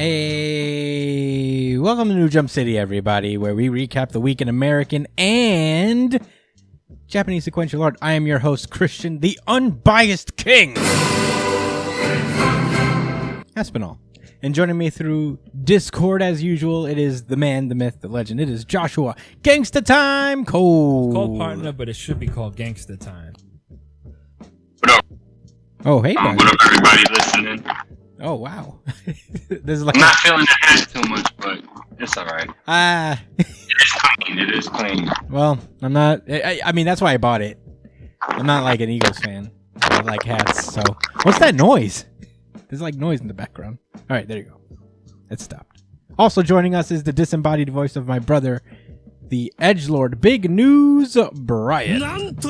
Hey, welcome to New Jump City, everybody, where we recap the week in American and Japanese sequential art. I am your host, Christian, the unbiased king, S.W.O.R.D. And joining me through Discord, as usual, it is the man, the myth, the legend. It is Joshua. Gangsta Time Cole. It's called partner, but it should be called Gangsta Time. What up? Oh, hey, buddy. What up, everybody listening? Oh, wow. This is like I'm not feeling the hat too much, but it's all right. It is clean. Well, I'm not. I mean, that's why I bought it. I'm not like an Eagles fan. I like hats. So, what's that noise? There's like noise in the background. All right, there you go. It stopped. Also joining us is the disembodied voice of my brother, the Edgelord. Big news, Brian. What's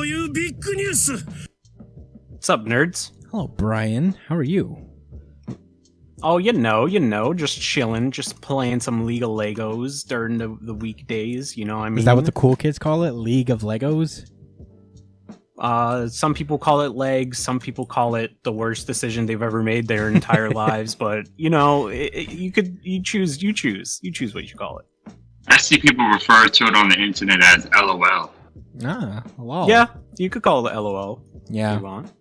up, nerds? Hello, Brian. How are you? Oh, you know, just chilling, just playing some League of Legos during the weekdays, you know what I mean? Is that what the cool kids call it? League of Legos? Some people call it legs, some people call it the worst decision they've ever made their entire lives, but, you know, you choose what you call it. I see people refer to it on the internet as LOL. Ah, lol. Yeah, you could call it LOL. Yeah. If you want.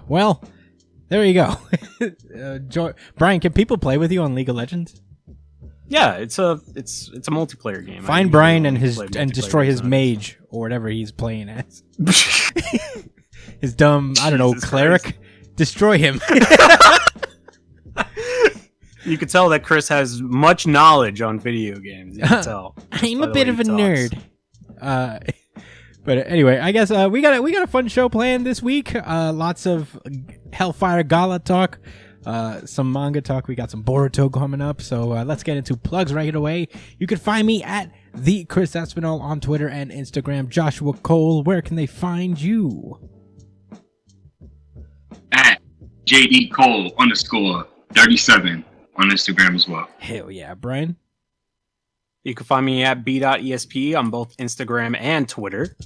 Well, there you go. Brian, can people play with you on League of Legends? Yeah, it's a multiplayer game. Find Brian and destroy his mage or whatever he's playing as. His dumb, I don't know, cleric. Christ. Destroy him. You could tell that Chris has much knowledge on video games. You can tell. I'm a bit of a nerd. But anyway, I guess we got a fun show planned this week. Lots of Hellfire Gala talk, some manga talk. We got some Boruto coming up. So let's get into plugs right away. You can find me at the Chris Espinal on Twitter and Instagram. Joshua Cole, where can they find you? At JD Cole _37 on Instagram as well. Hell yeah, Brian. You can find me at b.esp on both Instagram and Twitter.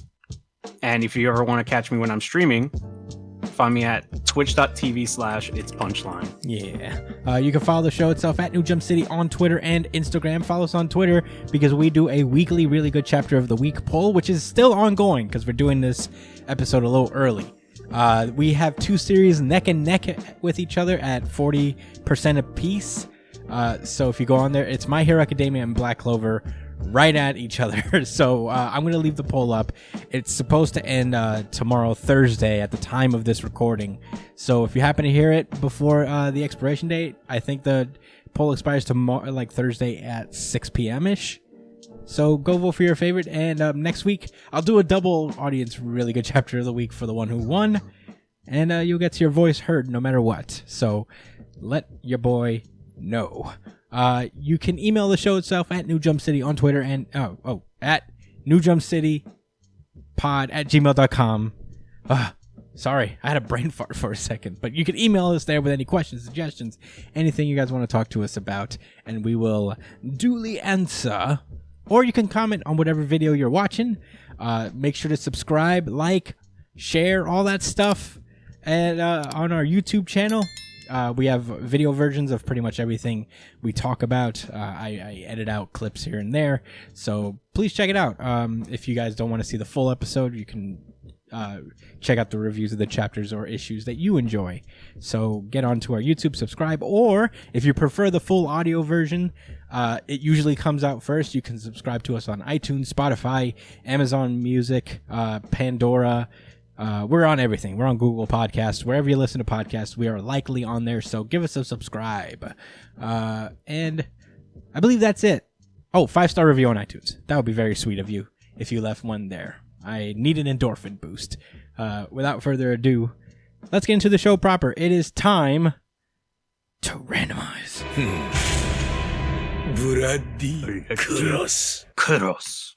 And if you ever want to catch me when I'm streaming, find me at twitch.tv/itspunchline. Yeah. You can follow the show itself at New Jump City on Twitter and Instagram. Follow us on Twitter because we do a weekly really good chapter of the week poll, which is still ongoing because we're doing this episode a little early. We have two series neck and neck with each other at 40% apiece. So if you go on there, it's My Hero Academia and Black Clover right at each other. So I'm going to leave the poll up. It's supposed to end tomorrow, Thursday, at the time of this recording. So if you happen to hear it before the expiration date, I think the poll expires tomorrow, like Thursday at 6 p.m.-ish. So go vote for your favorite. And next week, I'll do a double audience really good chapter of the week for the one who won. And you'll get your voice heard no matter what. So let your boy know. You can email the show itself at New Jump City on Twitter and at newjumpcitypod@gmail.com. Sorry, I had a brain fart for a second, but you can email us there with any questions, suggestions, anything you guys want to talk to us about, and we will duly answer. Or you can comment on whatever video you're watching. Make sure to subscribe, like, share, all that stuff, and on our YouTube channel. We have video versions of pretty much everything we talk about. I edit out clips here and there, so please check it out. If you guys don't want to see the full episode, you can check out the reviews of the chapters or issues that you enjoy. So get onto our YouTube, subscribe, or if you prefer the full audio version, it usually comes out first. You can subscribe to us on iTunes, Spotify, Amazon Music, Pandora. We're on everything. We're on Google Podcasts. Wherever you listen to podcasts, we are likely on there. So give us a subscribe. And I believe that's it. Oh, 5-star review on iTunes. That would be very sweet of you if you left one there. I need an endorphin boost. Without further ado, let's get into the show proper. It is time to randomize. Cross.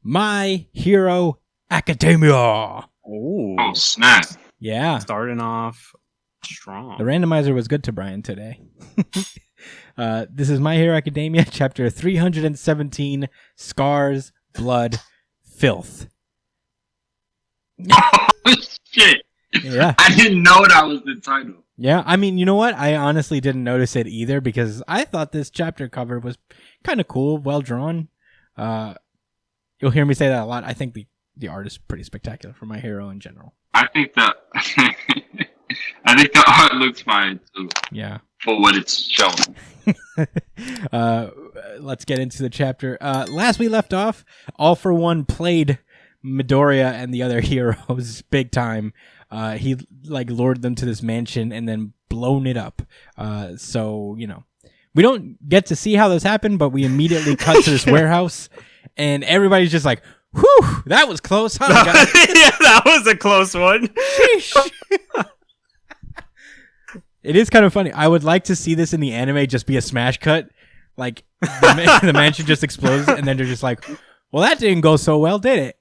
My Hero Academia. Ooh. Oh, snap. Yeah. Starting off strong. The randomizer was good to Brian today. This is My Hero Academia, chapter 317, Scars, Blood, Filth. Oh, shit. Yeah. I didn't know that was the title. Yeah, I mean, you know what? I honestly didn't notice it either because I thought this chapter cover was kind of cool, well drawn. You'll hear me say that a lot. I think the art is pretty spectacular for My Hero in general. I think the art looks fine too. Yeah. For what it's showing. Let's get into the chapter. Last we left off, All For One played Midoriya and the other heroes big time. He like lured them to this mansion and then blown it up. So, you know, we don't get to see how this happened, but we immediately cut to this warehouse and everybody's just like, whew, that was close, huh? Yeah, that was a close one. It is kind of funny. I would like to see this in the anime just be a smash cut. Like, the mansion just explodes, and then they're just like, well, that didn't go so well, did it?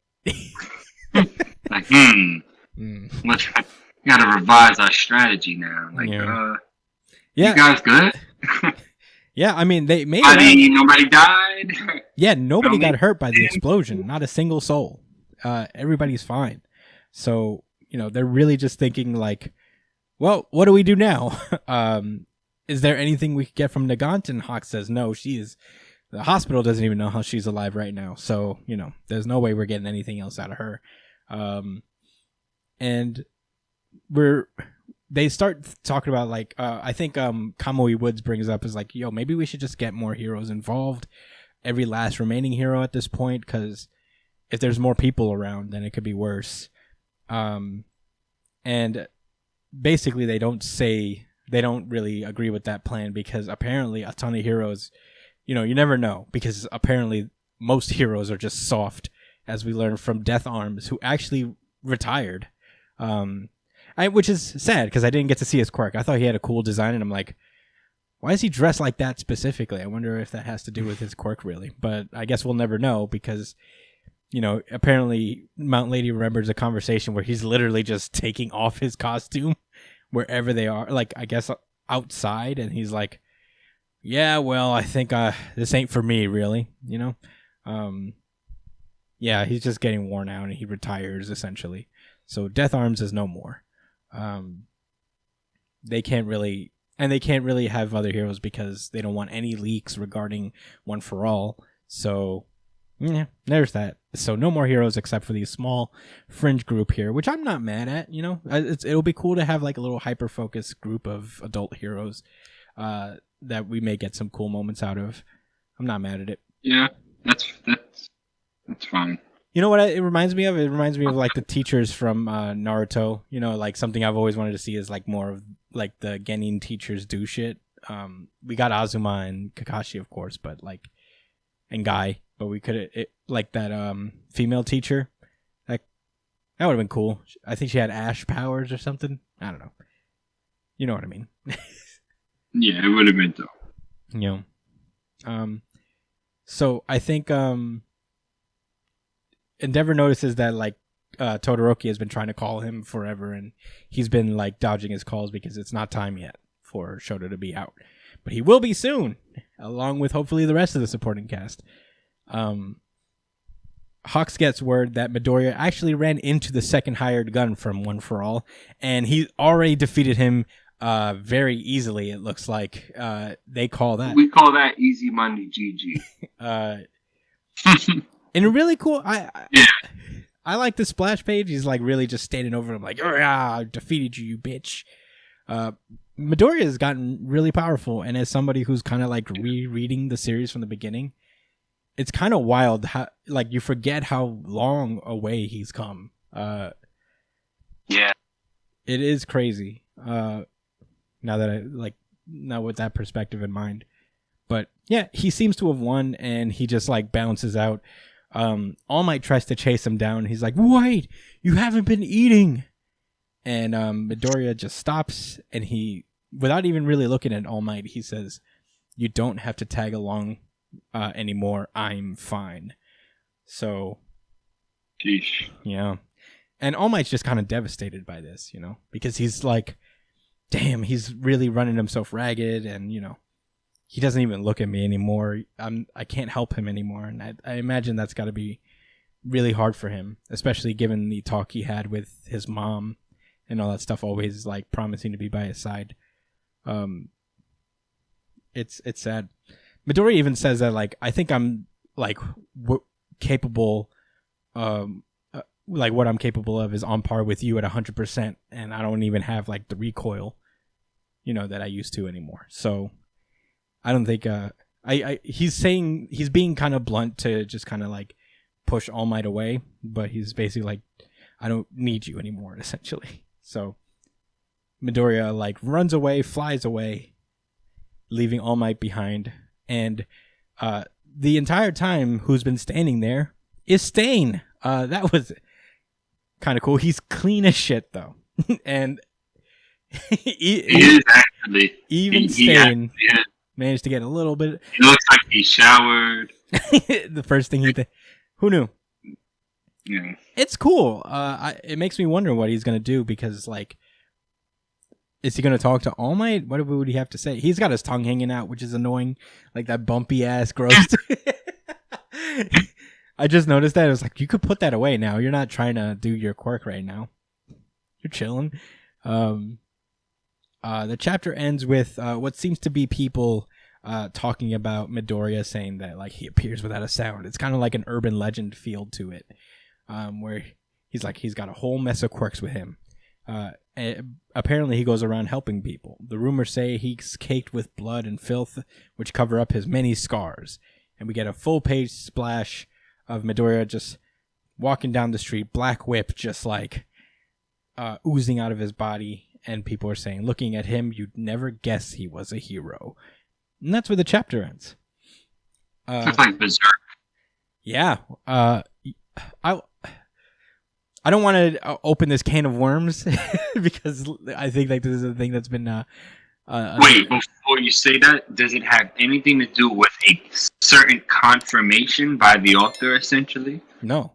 Like, let's gotta revise our strategy now. Like, yeah. You guys good? Yeah, I mean, they made nobody died? Yeah, nobody got hurt by the explosion. Not a single soul. Everybody's fine. So, you know, they're really just thinking like, well, what do we do now? Is there anything we could get from Nagant? And Hawk says, no, the hospital doesn't even know how she's alive right now. So, you know, there's no way we're getting anything else out of her. And they start talking about like, I think Kamui Woods brings up is like, yo, maybe we should just get more heroes involved. Every last remaining hero at this point, because if there's more people around, then it could be worse. And basically they don't really agree with that plan because apparently a ton of heroes, you know, you never know because apparently most heroes are just soft, as we learned from Death Arms, who actually retired. Which is sad because I didn't get to see his quirk. I thought he had a cool design and I'm like, why is he dressed like that specifically? I wonder if that has to do with his quirk really, but I guess we'll never know because, you know, apparently Mount Lady remembers a conversation where he's literally just taking off his costume wherever they are, like I guess outside, and he's like, yeah, well, I think this ain't for me really, you know. Yeah, he's just getting worn out and he retires essentially. So Death Arms is no more. They can't really have other heroes because they don't want any leaks regarding One for All. So yeah, there's that. So no more heroes except for the small fringe group here, which I'm not mad at. You know, it'll be cool to have like a little hyper focused group of adult heroes that we may get some cool moments out of. I'm not mad at it. Yeah, that's fine. You know what it reminds me of? It reminds me of like the teachers from Naruto. You know, like something I've always wanted to see is like more of like the Genin teachers do shit. We got Azuma and Kakashi, of course, but like, and Guy, but we could like that female teacher. Like that would have been cool. I think she had ash powers or something. I don't know. You know what I mean? Yeah, it would have been dope. You know. So I think Endeavor notices that like Todoroki has been trying to call him forever and he's been like dodging his calls because it's not time yet for Shoto to be out. But he will be soon, along with hopefully the rest of the supporting cast. Hawks gets word that Midoriya actually ran into the second hired gun from One for All, and he already defeated him very easily, it looks like. We call that easy money, GG. And really cool. I like the splash page. He's like really just standing over him like, I defeated you bitch. Midoriya has gotten really powerful, and as somebody who's kind of like rereading the series from the beginning, it's kind of wild how like you forget how long away he's come. Yeah, it is crazy. Now with that perspective in mind, but yeah, he seems to have won, and he just like bounces out. All Might tries to chase him down. He's like, "Wait, you haven't been eating," and Midoriya just stops, and he, without even really looking at All Might, he says, "You don't have to tag along anymore. I'm fine." So, Sheesh. Yeah, and All Might's just kind of devastated by this, you know, because he's like, "Damn, he's really running himself ragged," and you know, he doesn't even look at me anymore. I can't help him anymore, and I imagine that's got to be really hard for him, especially given the talk he had with his mom and all that stuff, always like promising to be by his side. It's sad. Midoriya even says that like, I think I'm like capable, like what I'm capable of is on par with you at 100%, and I don't even have like the recoil, that I used to anymore. So I don't think he's being kind of blunt to just kind of like push All Might away, but he's basically like, I don't need you anymore, essentially. So Midoriya like runs away, flies away, leaving All Might behind, and the entire time who's been standing there is Stain. That was kind of cool. He's clean as shit though, and he is actually even Stain managed to get a little bit. It looks like he showered. The first thing who knew? Yeah, it's cool. It makes me wonder what he's gonna do, because like, is he gonna talk to All Might? What would he have to say? He's got his tongue hanging out, which is annoying, like that bumpy ass gross. I just noticed that. I was like, you could put that away now. You're not trying to do your quirk right now. You're chilling. The chapter ends with what seems to be people talking about Midoriya, saying that like he appears without a sound. It's kind of like an urban legend feel to it, where he's got a whole mess of quirks with him. Apparently he goes around helping people. The rumors say he's caked with blood and filth, which cover up his many scars. And we get a full page splash of Midoriya just walking down the street, black whip just like oozing out of his body, and people are saying, looking at him, you'd never guess he was a hero. And that's where the chapter ends. It's like Berserk. Yeah. I don't want to open this can of worms because I think like this is a thing that's been wait, before you say that, does it have anything to do with a certain confirmation by the author, essentially? No.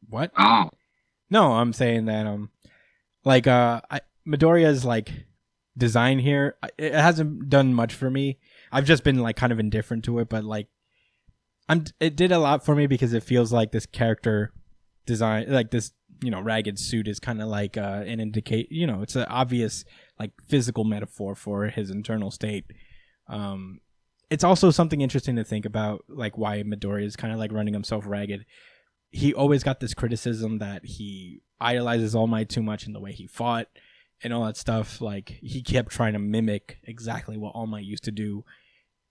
What? Oh. No, I'm saying that Midoriya's like design here, it hasn't done much for me. I've just been like kind of indifferent to it, but like it did a lot for me because it feels like this character design, like this, ragged suit is kind of like an indicate, it's an obvious like physical metaphor for his internal state. It's also something interesting to think about, like why Midoriya is kind of like running himself ragged. He always got this criticism that he idolizes All Might too much in the way he fought and all that stuff. Like he kept trying to mimic exactly what All Might used to do.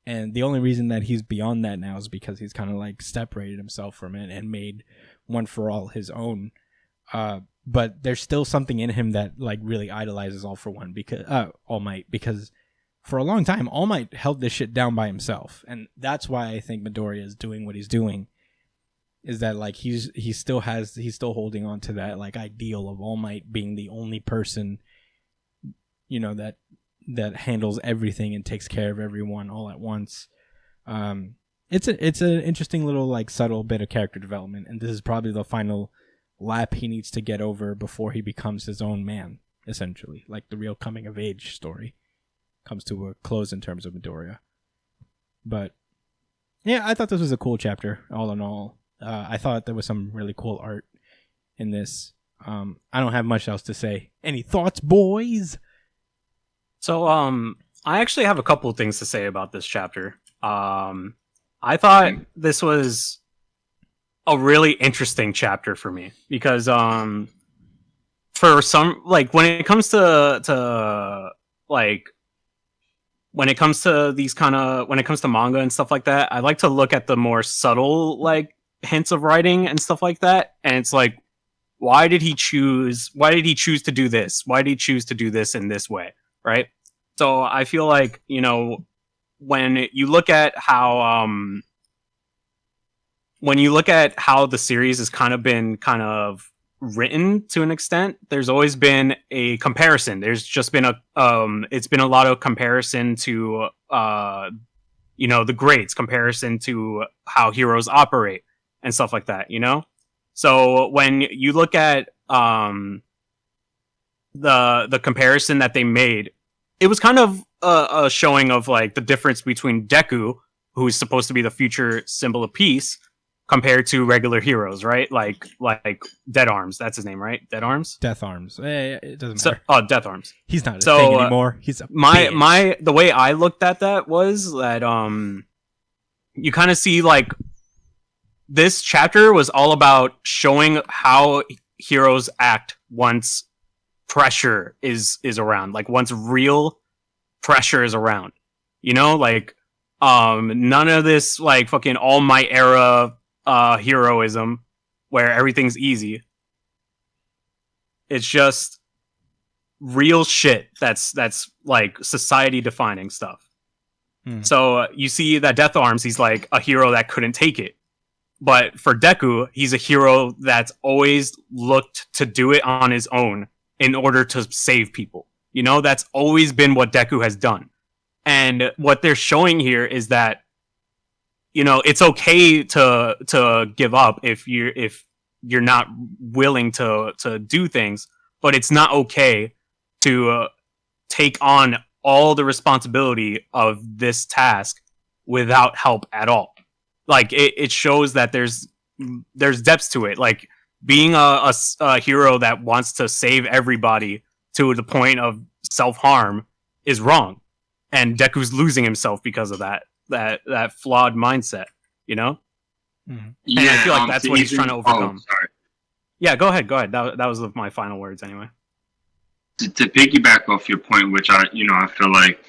And the only reason that he's beyond that now is because he's kind of like separated himself from it and made One for All his own. But there's still something in him that like really idolizes All Might, because for a long time All Might held this shit down by himself, and that's why I think Midoriya is doing what he's doing. Is that like he's still holding on to that like ideal of All Might being the only person, that handles everything and takes care of everyone all at once. It's an interesting little like subtle bit of character development, and this is probably the final lap he needs to get over before he becomes his own man, essentially. Like the real coming of age story comes to a close in terms of Midoriya. But yeah, I thought this was a cool chapter all in all. I thought there was some really cool art in this. I don't have much else to say. Any thoughts, boys? So I actually have a couple of things to say about this chapter. I thought this was a really interesting chapter for me because for some, like when it comes to these kind of, when it comes to manga and stuff like that, I like to look at the more subtle like hints of writing and stuff like that, and it's like, why did he choose to do this? Why did he choose to do this in this way, right? So I feel like, when you look at how the series has kind of written to an extent, there's always been a comparison. There's just been it's been a lot of comparison to the grades, comparison to how heroes operate and stuff like that, So when you look at the comparison that they made, it was kind of a showing of like the difference between Deku, who is supposed to be the future symbol of peace, compared to regular heroes, right? Like Dead Arms. That's his name, right? Dead Arms. Death Arms. It doesn't matter. Death Arms. He's not a So, thing anymore. He's a bitch. The way I looked at that was that you kind of see like this chapter was all about showing how heroes act once pressure is around, like once real pressure is around, you know, like none of this like fucking All Might era heroism where everything's easy. It's just real shit that's like society defining stuff. So you see that Death Arms, he's like a hero that couldn't take it. But for Deku, he's a hero that's always looked to do it on his own in order to save people. You know, that's always been what Deku has done. And what they're showing here is that, you know, it's okay to give up if you're not willing to do things, but it's not okay to take on all the responsibility of this task without help at all. Like it shows that there's depths to it. Like being a hero that wants to save everybody to the point of self-harm is wrong, and Deku's losing himself because of that flawed mindset. You know. Mm-hmm. Yeah, and I feel like that's what he's trying to overcome. Sorry. Yeah, go ahead. That was my final words anyway. To piggyback off your point, which I feel like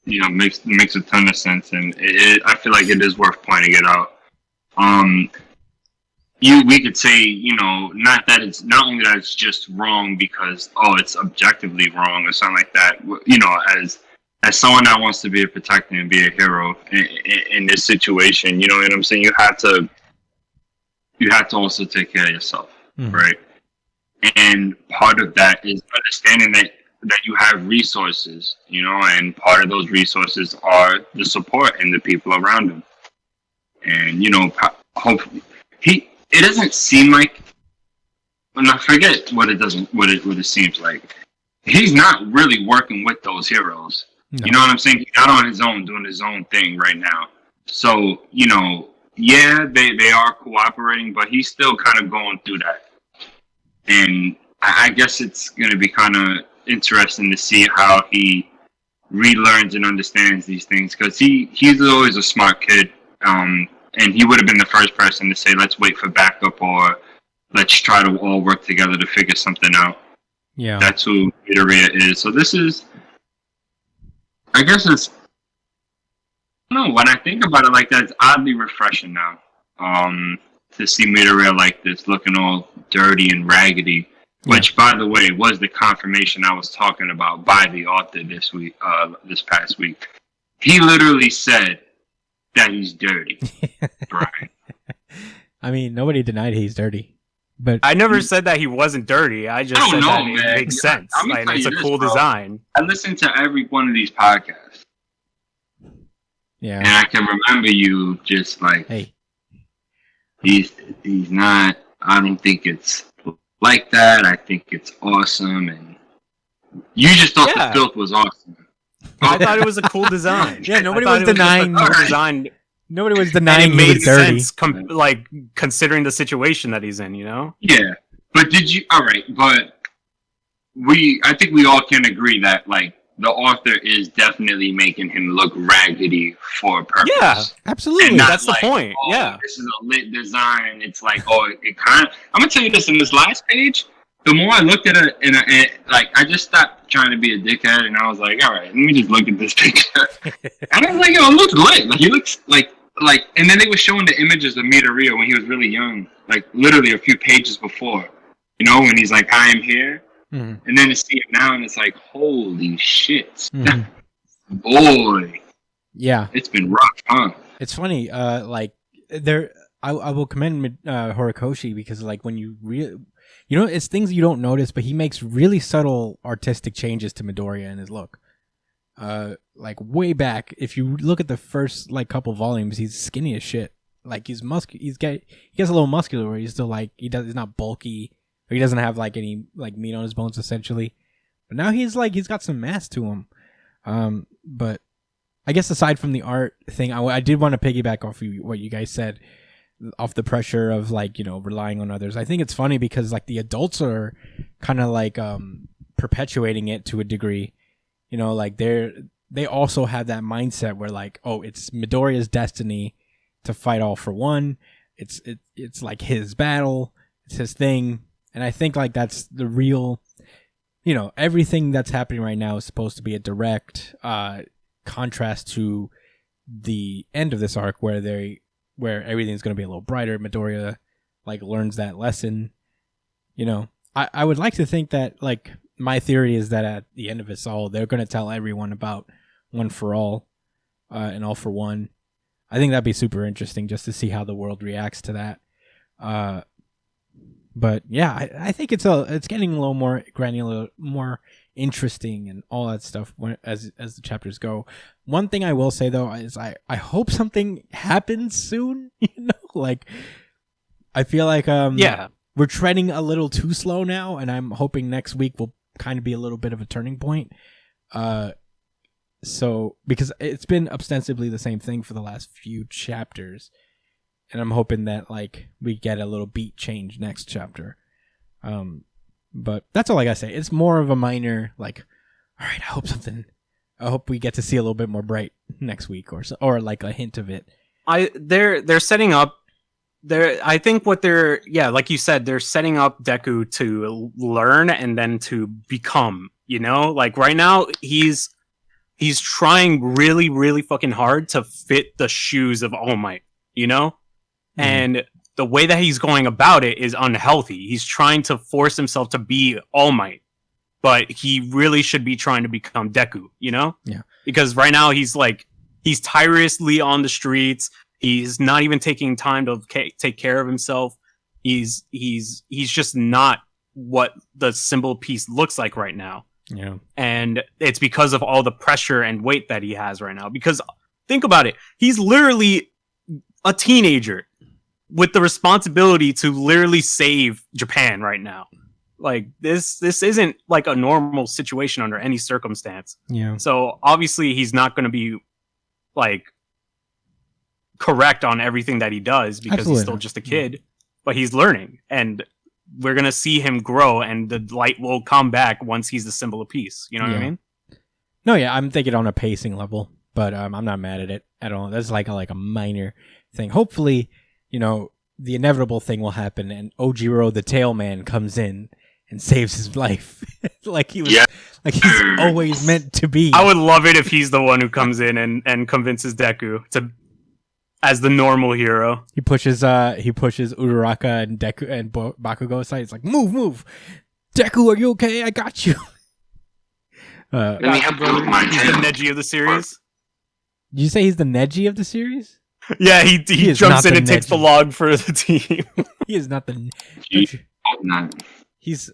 makes a ton of sense, and I feel like it is worth pointing it out. We could say, not only that it's just wrong because it's objectively wrong or something like that. As someone that wants to be a protector and be a hero in this situation, you know what I'm saying? You have to also take care of yourself, right? And part of that is understanding that you have resources, and part of those resources are the support and the people around him. And, hopefully it doesn't seem like, and I forget what it seems like. He's not really working with those heroes. No. You know what I'm saying? He's not on his own, doing his own thing right now. So, yeah, they are cooperating, but he's still kind of going through that. And I guess it's going to be kind of interesting to see how he relearns and understands these things, because he's always a smart kid, and he would have been the first person to say, let's wait for backup, or let's try to all work together to figure something out. Yeah, that's who Midoriya is. So this is, I guess it's, I don't know, when I think about it like that, it's oddly refreshing now, to see Midoriya like this, looking all dirty and raggedy. Which, by the way, was the confirmation I was talking about by the author this past week. He literally said that he's dirty. Right. I mean, nobody denied he's dirty. But I never said that he wasn't dirty. I just said that it makes sense. Like, it's a cool design. I listened to every one of these podcasts. Yeah. And I can remember you just like, hey, he's not, I don't think it's like that. I think it's awesome, and you just thought the filth was awesome. I thought it was a cool design. Yeah, nobody was denying cool design. Nobody was denying it made dirty. sense, like considering the situation that he's in. Yeah, but did you? All right, but I think we all can agree that like the author is definitely making him look raggedy for a purpose. Yeah, absolutely. That's the point. This is a lit design. It's like, it kind of. I'm gonna tell you this. In this last page, the more I looked at it, and I just stopped trying to be a dickhead, and I was like, all right, let me just look at this picture. And I was like, it looks lit. Like he looks like. And then they were showing the images of Midoriya when he was really young, like literally a few pages before. When he's like, I am here. Mm-hmm. And then to see it now, and it's like, holy shit, boy. Yeah, it's been rough, huh? It's funny. Like there, I will commend Horikoshi, because like when you it's things you don't notice, but he makes really subtle artistic changes to Midoriya and his look. Like way back, if you look at the first like couple volumes, he's skinny as shit. Like he's he gets a little muscular, where he's still like he's not bulky. He doesn't have like any like meat on his bones essentially, but now he's got some mass to him. But I guess aside from the art thing, I did want to piggyback off what you guys said. off the pressure of like, you know, relying on others. I think it's funny because like the adults are kind of like perpetuating it to a degree. You know, like they also have that mindset where like, oh, it's Midoriya's destiny to fight all for one. It's like his battle, it's his thing. And I think like that's the real, you know, everything that's happening right now is supposed to be a direct contrast to the end of this arc where everything's going to be a little brighter. Midoriya like learns that lesson. You know, I would like to think that, like, my theory is that at the end of it all, they're going to tell everyone about One for All and All for One. I think that'd be super interesting just to see how the world reacts to that. But yeah, I think it's getting a little more granular, more interesting, and all that stuff as the chapters go. One thing I will say though is I hope something happens soon. You know, like I feel like we're treading a little too slow now, and I'm hoping next week will kind of be a little bit of a turning point. So because it's been ostensibly the same thing for the last few chapters. And I'm hoping that like we get a little beat change next chapter. But that's all I gotta say. It's more of a minor like, all right, I hope we get to see a little bit more bright next week or like a hint of it. They're setting up I think what they're like you said, they're setting up Deku to learn and then to become, you know? Like right now he's trying really, really fucking hard to fit the shoes of All Might, you know? And the way that he's going about it is unhealthy. He's trying to force himself to be All Might, but he really should be trying to become Deku, you know? Yeah. Because right now he's tirelessly on the streets. He's not even taking time to take care of himself. He's just not what the symbol piece looks like right now. Yeah. And it's because of all the pressure and weight that he has right now. Because think about it. He's literally a teenager with the responsibility to literally save Japan right now. Like this isn't like a normal situation under any circumstance. Yeah. So obviously he's not going to be like correct on everything that he does because he's still just a kid, but he's learning, and we're going to see him grow, and the light will come back once he's the symbol of peace. You know what I mean? No, yeah, I'm thinking on a pacing level, but I'm not mad at it at all. That's like a minor thing. Hopefully, you know, the inevitable thing will happen, and Ojiro the Tailman comes in and saves his life, like he was, like he's always meant to be. I would love it if he's the one who comes in and convinces Deku to, as the normal hero. He pushes Uraraka and Deku and Bakugo aside. He's like, move, Deku, are you okay? I got you. He's the Neji of the series. Did you say he's the Neji of the series? Yeah, he jumps in and takes the log for the team. He is not the. He's.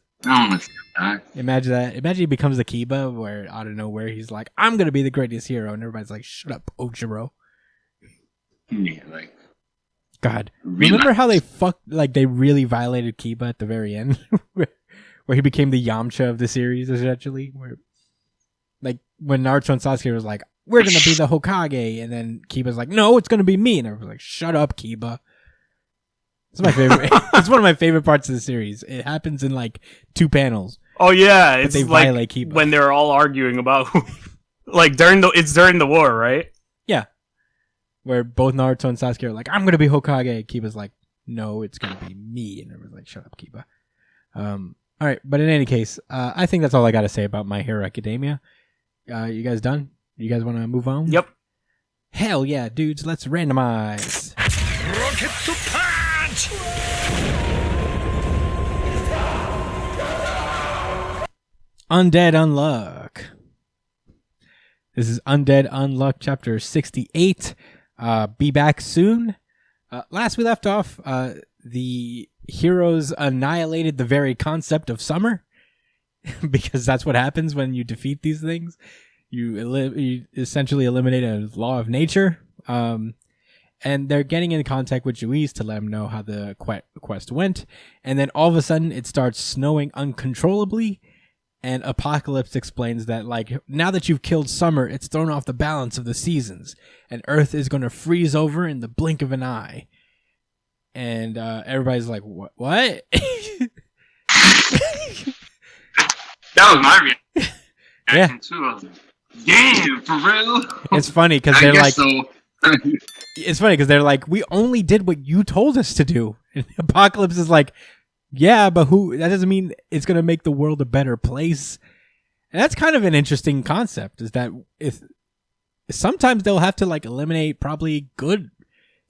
Imagine that. Imagine he becomes the Kiba, where out of nowhere he's like, "I'm gonna be the greatest hero," and everybody's like, "Shut up, Ojiro." Yeah, like. God, remember how they really violated Kiba at the very end, where he became the Yamcha of the series, essentially. Where, like, when Naruto and Sasuke was like, "We're gonna be the Hokage," and then Kiba's like, "No, it's gonna be me," and everyone's like, "Shut up, Kiba." It's my favorite. It's one of my favorite parts of the series. It happens in like 2 panels. Oh yeah, it's they like violate Kiba when they're all arguing about like during the war, right? Yeah, where both Naruto and Sasuke are like, "I'm gonna be Hokage." Kiba's like, "No, it's gonna be me," and everyone's like, "Shut up, Kiba." All right, but in any case, I think that's all I got to say about My Hero Academia. You guys done? You guys want to move on? Yep. Hell yeah, dudes! Let's randomize. Rocket to punch! Undead Unluck. This is Undead Unluck chapter 68. Be back soon. Last we left off, the heroes annihilated the very concept of summer. Because that's what happens when you defeat these things. You essentially eliminate a law of nature. And they're getting in contact with Juiz to let him know how the quest went. And then all of a sudden it starts snowing uncontrollably. And Apocalypse explains that, like, now that you've killed summer, it's thrown off the balance of the seasons. And Earth is going to freeze over in the blink of an eye. and everybody's like, "What?" That was my reaction Yeah. too. I was like, damn, for real? It's funny because I they're like, guess so. it's funny because they're like, "We only did what you told us to do." And Apocalypse is like, "Yeah, but who? That doesn't mean it's gonna make the world a better place." And that's kind of an interesting concept. Is that if sometimes they'll have to like eliminate probably good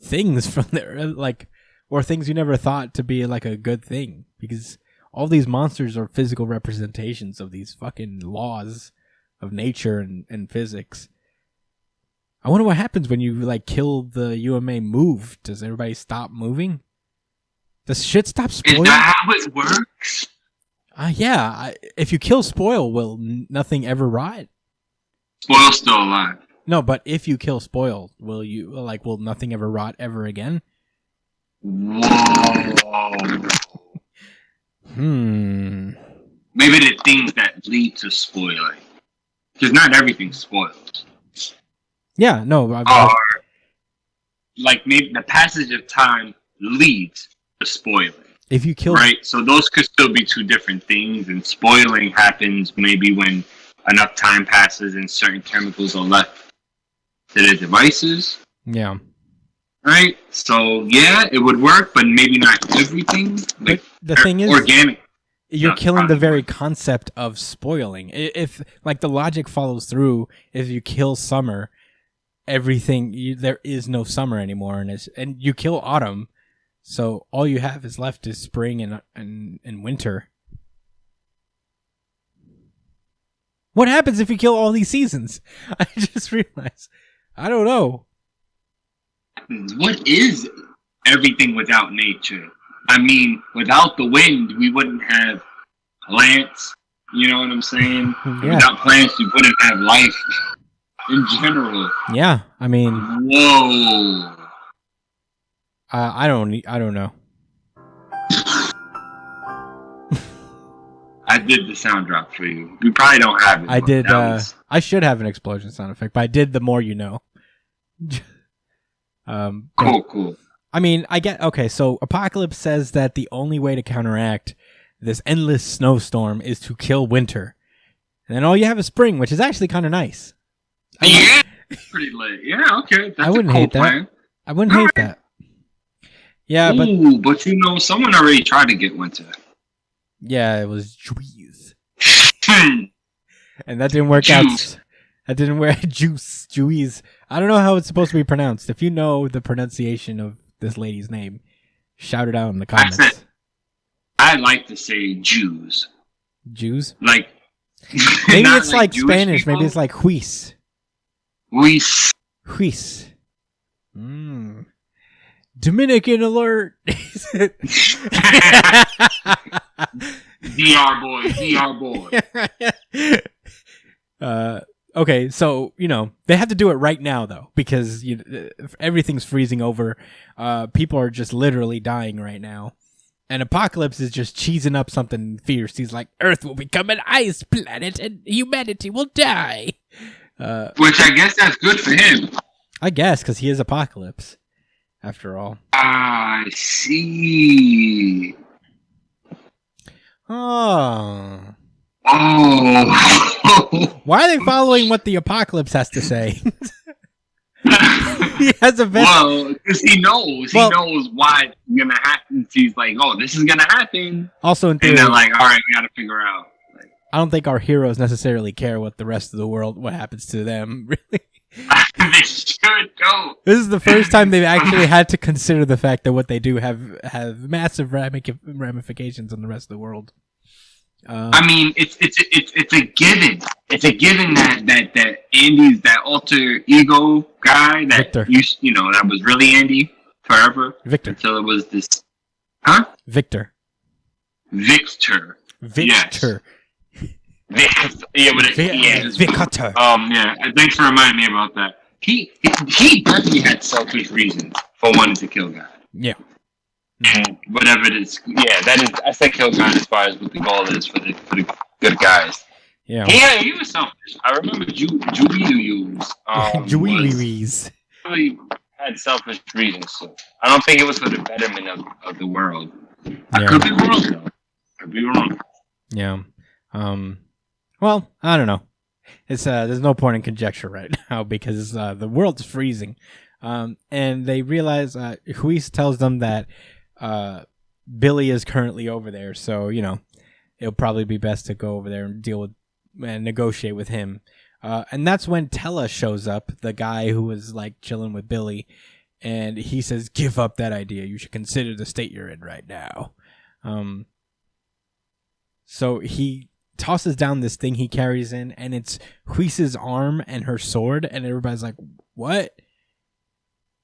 things from their like, or things you never thought to be like a good thing, because all these monsters are physical representations of these fucking laws of nature and physics. I wonder what happens when you like kill the UMA move. Does everybody stop moving? Does shit stop spoiling? Is that how it works? Yeah. If you kill Spoil, will nothing ever rot? Spoil's still alive. No, but if you kill Spoil, will nothing ever rot ever again? Whoa. Maybe the things that lead to spoiling. Because not everything spoils. Yeah, no. Or, like, maybe the passage of time leads to spoiling. If you kill... Right? So those could still be two different things, and spoiling happens maybe when enough time passes and certain chemicals are left to the devices. Yeah. Right? So, yeah, it would work, but maybe not everything. Like, but the thing is... Organic. You're killing the very concept of spoiling. If, like, the logic follows through, if you kill summer, everything... there is no summer anymore, and you kill autumn, so all you have is left is spring and winter. What happens if you kill all these seasons? I just realized. I don't know. What is everything without nature? I mean, without the wind, we wouldn't have plants. You know what I'm saying? Yeah. Without plants, we wouldn't have life in general. Yeah, I mean... Whoa. I don't know. I did the sound drop for you. We probably don't have it. I did. I should have an explosion sound effect, but I did the more you know. Cool. I mean, okay, so Apocalypse says that the only way to counteract this endless snowstorm is to kill winter. And then all you have is spring, which is actually kind of nice. Yeah, pretty lit. Yeah, okay. That's I wouldn't a cool hate plan. that. I wouldn't hate that. Yeah, but you know, someone already tried to get winter. Yeah, it was Juice. And that didn't work out. That didn't work. Juice. I don't know how it's supposed to be pronounced. If you know the pronunciation of this lady's name, shout it out in the comments. I like to say Jews. Jews? Like, maybe it's like Jewish Spanish. people. Maybe it's like Huis. Huis. Dominican alert. DR boy. Okay, so, you know, they have to do it right now, though, because everything's freezing over. People are just literally dying right now. And Apocalypse is just cheesing up something fierce. He's like, Earth will become an ice planet and humanity will die. Which I guess that's good for him. I guess, because he is Apocalypse, after all. I see. Oh. Why are they following what the Apocalypse has to say? He has a best... Well, because he knows. He knows why it's going to happen. He's like, oh, this is going to happen. Also, in theory, and they're like, all right, we got to figure out. Like, I don't think our heroes necessarily care what the rest of the world, what happens to them, really. They should go. This is the first time they've actually had to consider the fact that what they do have massive ramifications on the rest of the world. I mean, it's a given. It's a given that Andy's that alter ego guy that Victor. you know that was really Andy forever. Victor. Until it was this, huh? Victor. Victor. Victor. Yes. Yeah, but Victor. Yeah. Thanks for reminding me about that. He definitely had selfish reasons for wanting to kill God. Yeah. And whatever it is, yeah, that is. I say kill God as far as what the goal is for the good guys. Yeah. Yeah, he was selfish. I remember Julie used. Juies. Really had selfish reasons. So I don't think it was for the betterment of the world. I Yeah. could be wrong, though. Could be wrong. Yeah. Well, I don't know. It's there's no point in conjecture right now because the world is freezing. And they realize Huis tells them that Billy is currently over there, so it'll probably be best to go over there and deal with and negotiate with him. And that's when Tella shows up, the guy who was like chilling with Billy, and he says, "Give up that idea. You should consider the state you're in right now." So he tosses down this thing he carries in, and it's Huis's arm and her sword, and everybody's like, "What?"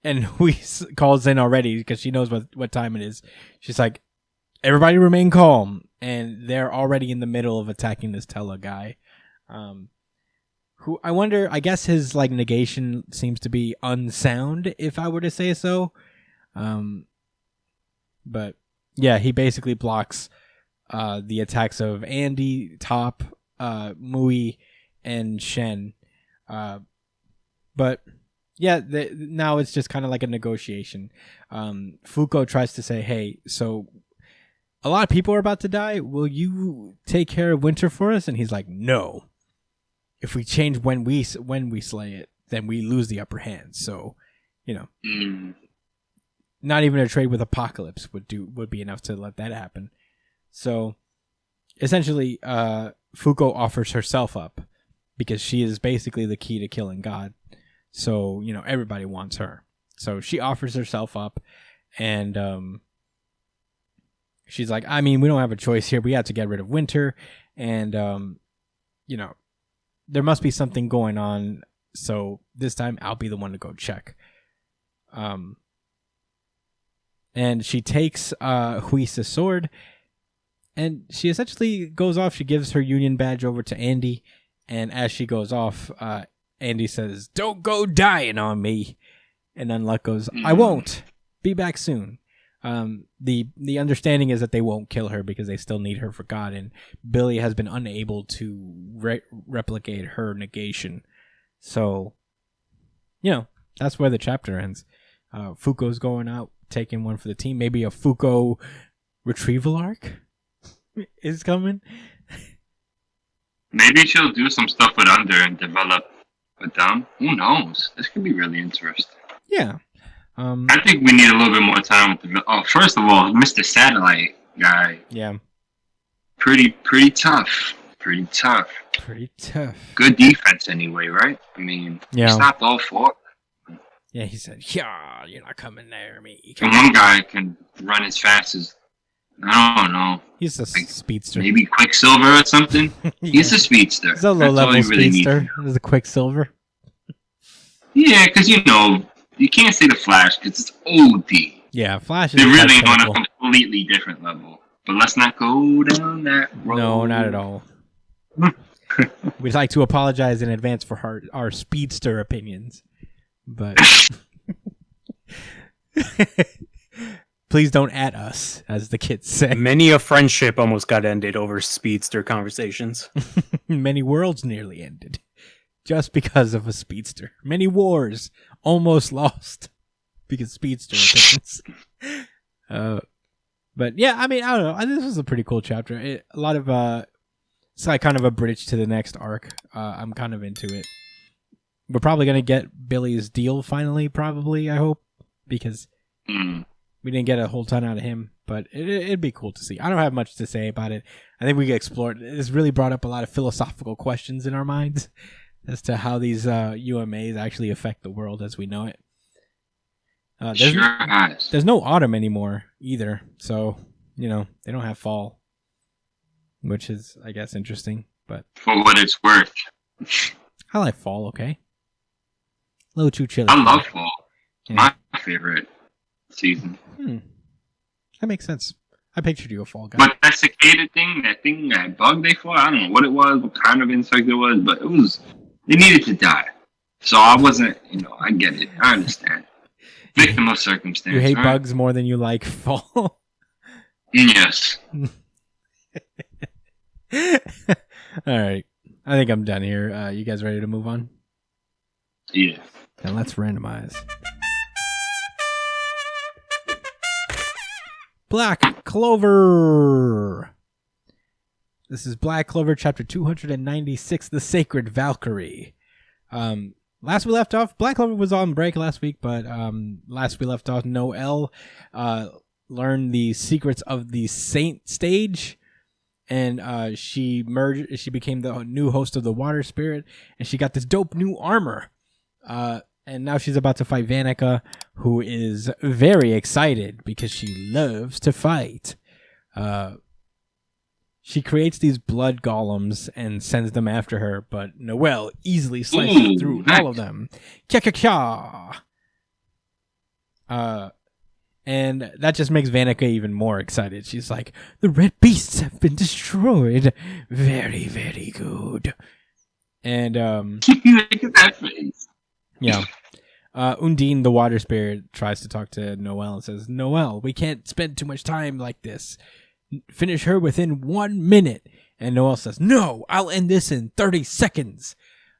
And Huis calls in already because she knows what time it is. She's like, "Everybody remain calm," and they're already in the middle of attacking this Tella guy. Who I wonder, I guess his like negation seems to be unsound, if I were to say so. But yeah, he basically blocks the attacks of Andy, Top, Mui, and Shen. But yeah, now it's just kind of like a negotiation. Fuko tries to say, "Hey, so a lot of people are about to die. Will you take care of Winter for us?" And he's like, "No. If we change when we slay it, then we lose the upper hand. So, not even a trade with Apocalypse would be enough to let that happen." So, essentially, Fuko offers herself up because she is basically the key to killing God. So, everybody wants her. So she offers herself up, and she's like, "I mean, we don't have a choice here. We have to get rid of Winter, and there must be something going on. So this time, I'll be the one to go check." And she takes Huis's sword, and she essentially goes off. She gives her Union badge over to Andy, and as she goes off, Andy says, "Don't go dying on me." And Unluck goes, "I won't. Be back soon." The understanding is that they won't kill her because they still need her for God, and Billy has been unable to replicate her negation. So, that's where the chapter ends. Fuko's going out, taking one for the team. Maybe a Fuko retrieval arc is coming. Maybe she'll do some stuff with Under and develop with them. Who knows? This could be really interesting. Yeah. I think we need a little bit more time with the. Oh, first of all, Mr. Satellite guy. Yeah. Pretty tough. Pretty tough. Good defense anyway, right? I mean, he stopped all four. Yeah, he said, "Yeah, you're not coming near me." And one guy can run as fast as, I don't know. He's a speedster. Maybe Quicksilver or something. Yeah. He's a speedster. He's a low-level speedster. He's a Quicksilver. Yeah, because you can't say the Flash because it's OD. Yeah, Flash is They're really on a completely different level. But let's not go down that road. No, not at all. We'd like to apologize in advance for our speedster opinions. But please don't at us, as the kids say. Many a friendship almost got ended over speedster conversations. Many worlds nearly ended just because of a speedster. Many wars almost lost because speedster opinions. But yeah, I mean, I don't know. This was a pretty cool chapter. A lot of it's like kind of a bridge to the next arc. I'm kind of into it. We're probably gonna get Billy's deal finally. Probably, I hope, because we didn't get a whole ton out of him. But it'd be cool to see. I don't have much to say about it. I think we can explore it. It's really brought up a lot of philosophical questions in our minds as to how these UMAs actually affect the world as we know it. There's no autumn anymore either, so they don't have fall, which is, I guess, interesting. But for what it's worth, I like fall. Okay, a little too chilly. I love fall. It's my favorite season. That makes sense. I pictured you a fall guy. But that cicada thing, that bug they fought, I don't know what it was, what kind of insect it was, but it needed to die. So I wasn't, I get it. I understand. Victim of circumstance. You hate bugs more than you like fall? Yes. Alright. I think I'm done here. You guys ready to move on? Yeah. Now let's randomize. Black Clover. This is Black Clover, chapter 296, The Sacred Valkyrie. Last we left off, Black Clover was on break last week, but last we left off, Noelle learned the secrets of the Saint stage, and she became the new host of the Water Spirit, and she got this dope new armor. And now she's about to fight Vanica, who is very excited because she loves to fight. She creates these blood golems and sends them after her, but Noelle easily slices through all of them. Kya. And that just makes Vanica even more excited. She's like, the red beasts have been destroyed. Very, very good. And look at that face. Yeah. Undine, the water spirit, tries to talk to Noelle and says, Noelle, we can't spend too much time like this. Finish her within 1 minute. And Noelle says, no, I'll end this in 30 seconds.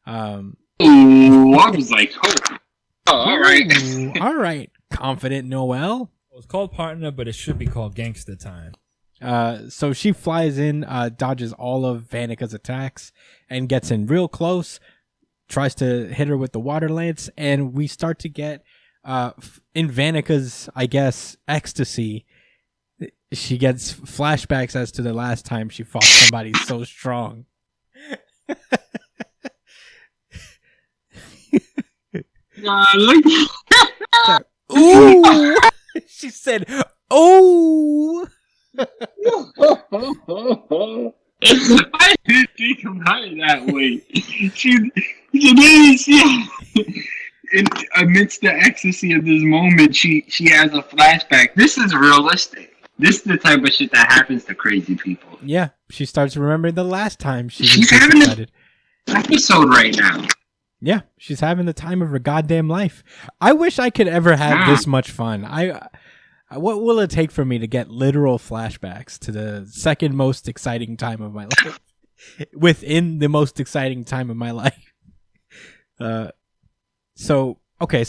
I was like, all right. All right, confident Noelle. It's called partner, but it should be called gangster time. So she flies in, dodges all of Vanica's attacks, and gets in real close, tries to hit her with the water lance, and we start to get, in Vanica's, I guess, ecstasy, she gets flashbacks as to the last time she fought somebody so strong. Ooh! She said, "Oh." I didn't think about it that way. She amidst the ecstasy of this moment, she has a flashback. This is realistic. This is the type of shit that happens to crazy people. Yeah, she starts remembering the last time she's having an episode right now. Yeah, she's having the time of her goddamn life. I wish I could ever have this much fun. What will it take for me to get literal flashbacks to the second most exciting time of my life? Within the most exciting time of my life. So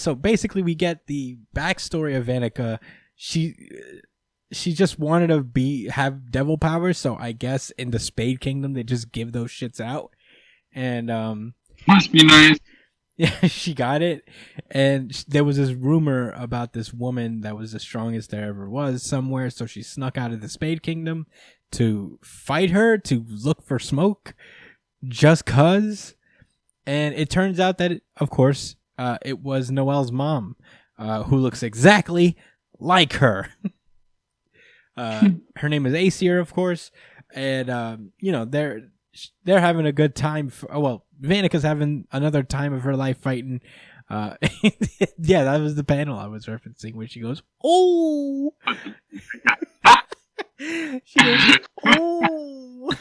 basically we get the backstory of Vanica. She just wanted to have devil powers, so I guess in the Spade Kingdom they just give those shits out. And must be nice. Yeah, she got it. And there was this rumor about this woman that was the strongest there ever was somewhere, so she snuck out of the Spade Kingdom to fight her, to look for smoke, just cuz. And it turns out that, of course, it was Noelle's mom, who looks exactly like her. Her name is Aesir, of course, and they're having a good time. Vanica's having another time of her life fighting. Yeah, that was the panel I was referencing where she goes, "Oh," she goes, "Oh."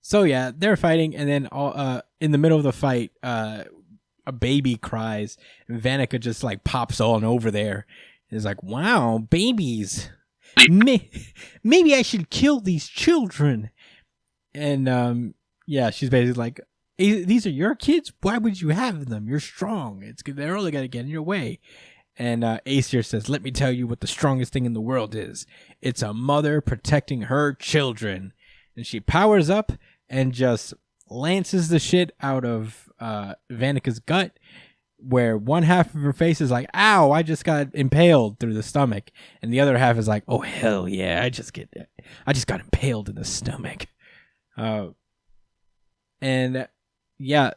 So yeah, they're fighting, and then in the middle of the fight, a baby cries, and Vanica just like pops on over there. It's like, wow, babies. Maybe I should kill these children. And yeah, she's basically like, these are your kids? Why would you have them? You're strong. They're only gonna get in your way. And Aesir says, let me tell you what the strongest thing in the world is. It's a mother protecting her children. And she powers up and just lances the shit out of Vanica's gut, where one half of her face is like, ow, I just got impaled through the stomach, and the other half is like, oh hell yeah, I just got impaled in the stomach. And yeah,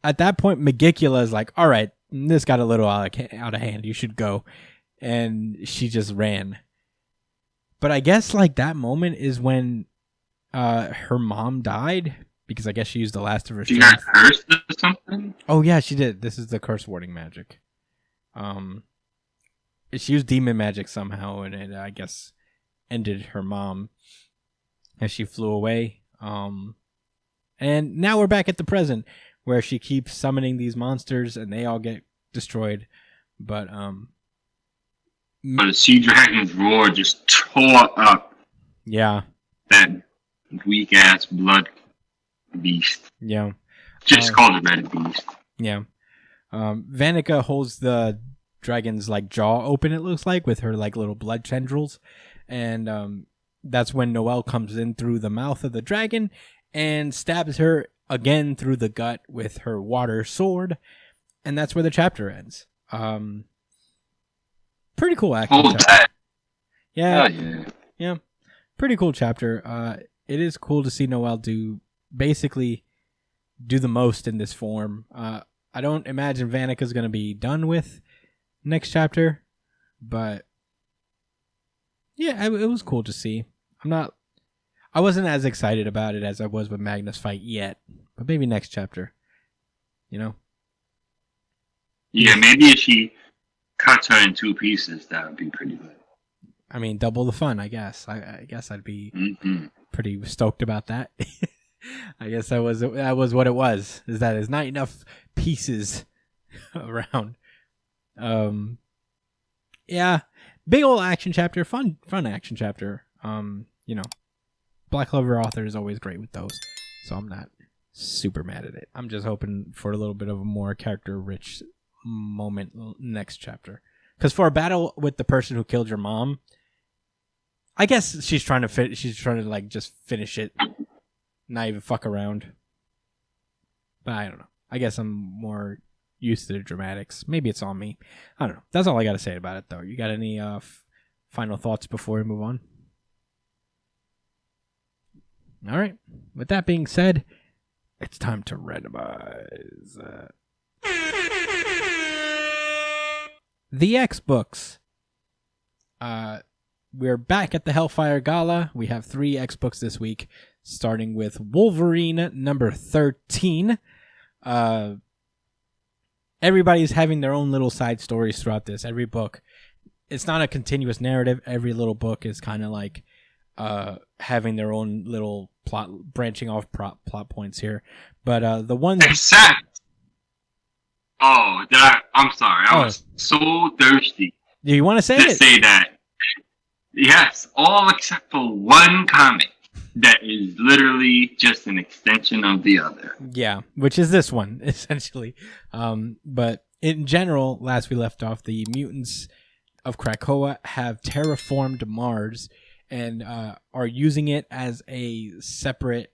at that point Megicula is like, all right, this got a little out of hand, you should go. And she just ran. But I guess like that moment is when her mom died, because I guess she used the last of her strength. She got cursed or something? Oh yeah, she did. This is the curse warding magic. She used demon magic somehow, and it, I guess, ended her mom as she flew away. And now we're back at the present, where she keeps summoning these monsters, and they all get destroyed. But the Sea Dragon's roar just tore up. Yeah. That weak ass blood beast. Yeah. Just call it Red Beast. Yeah. Vanica holds the dragon's like jaw open, it looks like, with her like little blood tendrils. And that's when Noelle comes in through the mouth of the dragon and stabs her again through the gut with her water sword. And that's where the chapter ends. Pretty cool action. Hold that. Yeah. Yeah. Yeah. Pretty cool chapter. It is cool to see Noelle do the most in this form. I don't imagine Vanika's going to be done with next chapter, but yeah, it was cool to see. I wasn't as excited about it as I was with Magnus fight yet, but maybe next chapter, you know? Yeah, maybe if she cuts her in 2 pieces, that would be pretty good. I mean, double the fun, I guess. I guess I'd be pretty stoked about that. I guess that was what it was. Is that there's not enough pieces around. Yeah, big old action chapter, fun action chapter. You know, Black Clover author is always great with those, so I'm not super mad at it. I'm just hoping for a little bit of a more character-rich moment next chapter. Because for a battle with the person who killed your mom, I guess she's trying to like just finish it, not even fuck around. But I don't know. I guess I'm more used to the dramatics. Maybe it's on me. I don't know. That's all I got to say about it, though. You got any final thoughts before we move on? All right. With that being said, it's time to randomize the X books. We're back at the Hellfire Gala. We have 3 X books this week, starting with Wolverine number 13. Everybody's having their own little side stories throughout this. Every book, it's not a continuous narrative. Every little book is kind of like having their own little plot, branching off plot points here. But the ones... Except... Oh, I'm sorry. I was so thirsty. Do you want to say to it? Say that. Yes, all except for one comic that is literally just an extension of the other. Yeah, which is this one, essentially. But in general, last we left off, the mutants of Krakoa have terraformed Mars and are using it as a separate,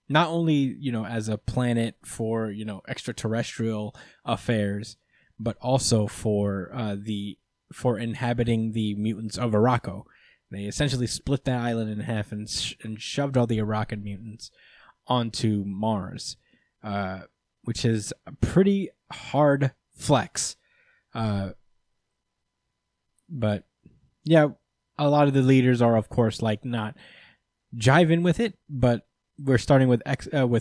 not only, as a planet for, extraterrestrial affairs, but also for inhabiting the mutants of Araco. They essentially split that island in half and shoved all the Aracan mutants onto Mars, which is a pretty hard flex. But yeah, a lot of the leaders are, of course, like not jiving with it. But we're starting with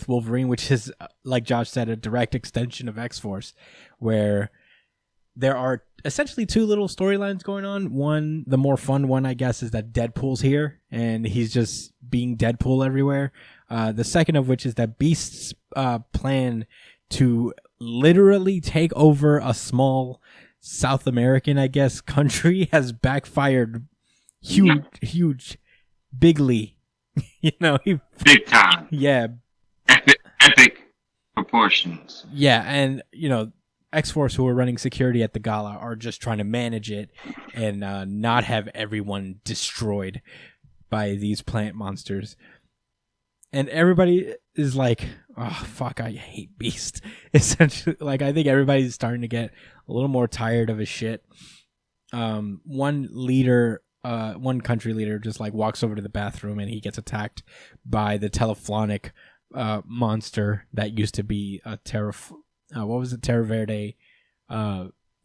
Wolverine, which is, like Josh said, a direct extension of X-Force, where there are essentially 2 little storylines going on. One, the more fun one, I guess, is that Deadpool's here and he's just being Deadpool everywhere. The second of which is that Beast's plan to literally take over a small South American, I guess, country has backfired huge, bigly. Big time. Yeah. Epic proportions. Yeah, and, X-Force, who are running security at the Gala, are just trying to manage it and not have everyone destroyed by these plant monsters. And everybody is like, oh, fuck, I hate Beast. Essentially, like, I think everybody's starting to get a little more tired of his shit. One country leader just, like, walks over to the bathroom and he gets attacked by the telephonic monster that used to be a what was it? Terra Verde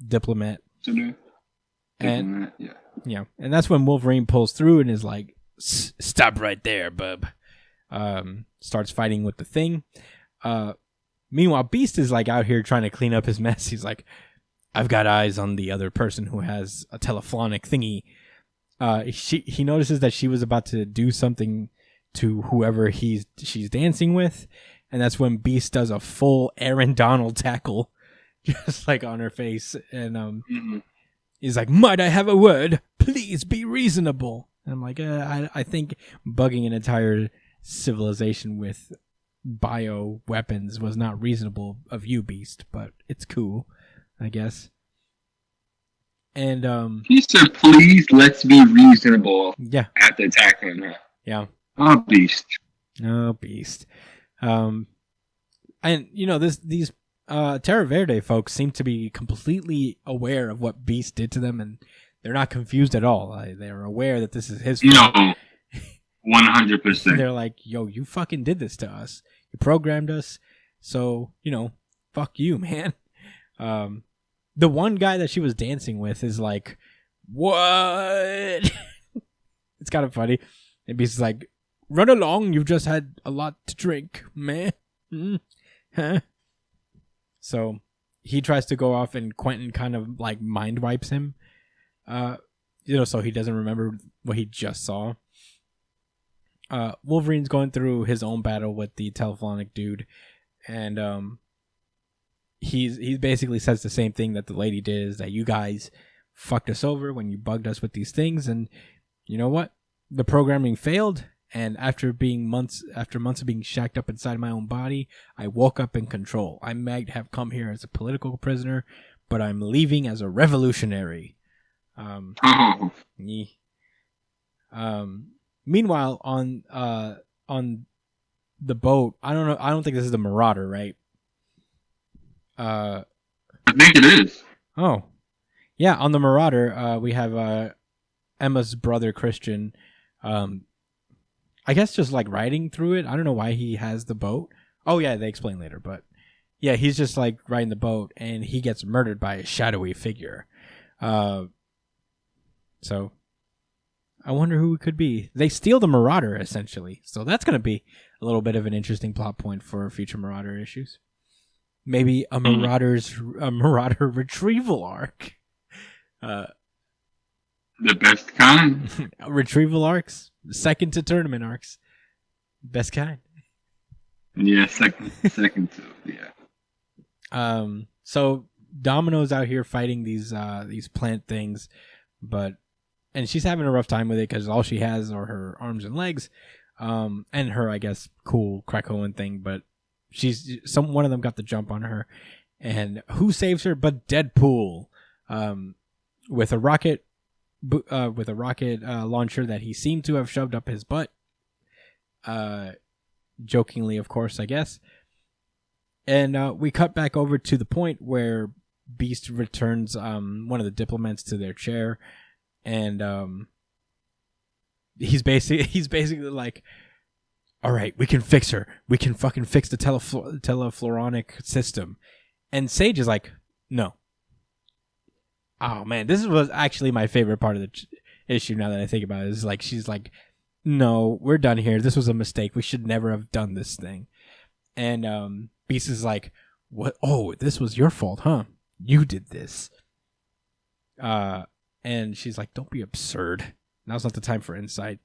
diplomat. And yeah, and that's when Wolverine pulls through and is like, "Stop right there, bub." Starts fighting with the Thing. Meanwhile, Beast is like out here trying to clean up his mess. He's like, "I've got eyes on the other person who has a telephonic thingy." He notices that she was about to do something to whoever she's dancing with. And that's when Beast does a full Aaron Donald tackle, just like on her face. And he's like, "Might I have a word? Please be reasonable." And I'm like, I think bugging an entire civilization with bio weapons was not reasonable of you, Beast, but it's cool, I guess. And He said, "Please, let's be reasonable." yeah, After attacking her. yeah. Oh, beast. Oh, beast. And these Terra Verde folks seem to be completely aware of what Beast did to them, and they're not confused at all. They're aware that this is his fault. No, 100%. They're like, yo, you fucking did this to us. You programmed us. So, fuck you, man. The one guy that she was dancing with is like, what? It's kind of funny. And Beast is like, run along. You've just had a lot to drink, man. Huh? So he tries to go off, and Quentin kind of like mind wipes him. So he doesn't remember what he just saw. Wolverine's going through his own battle with the telephonic dude, and he basically says the same thing that the lady did, is that you guys fucked us over when you bugged us with these things, and you know what? The programming failed, and after months of being shacked up inside my own body, I woke up in control. I might have come here as a political prisoner, but I'm leaving as a revolutionary. Meanwhile, on the boat, I don't know. I don't think this is the Marauder, right? I think it is. Oh, yeah. On the Marauder, we have Emma's brother Christian. I guess just like riding through it. I don't know why he has the boat. Oh yeah, they explain later, but yeah, he's just like riding the boat, and he gets murdered by a shadowy figure. So I wonder who it could be. They steal the Marauder essentially, so that's gonna be a little bit of an interesting plot point for future Marauder issues. Maybe a Marauder retrieval arc. The best kind. Retrieval arcs, second to tournament arcs, best kind. Yeah, second to yeah. So Domino's out here fighting these plant things, and she's having a rough time with it because all she has are her arms and legs, and her, I guess, cool Krakoan thing. But one of them got the jump on her, and who saves her but Deadpool, with a rocket launcher that he seemed to have shoved up his butt. Jokingly, of course, I guess. And we cut back over to the point where Beast returns one of the diplomats to their chair, and he's basically like, all right, we can fix her. We can fucking fix the telefloronic system. And Sage is like, no. Oh man, this was actually my favorite part of the issue. Now that I think about it, is like she's like, no, we're done here. This was a mistake. We should never have done this thing. And Beast is like, what? Oh, this was your fault, huh? You did this. And she's like, don't be absurd. Now's not the time for infighting.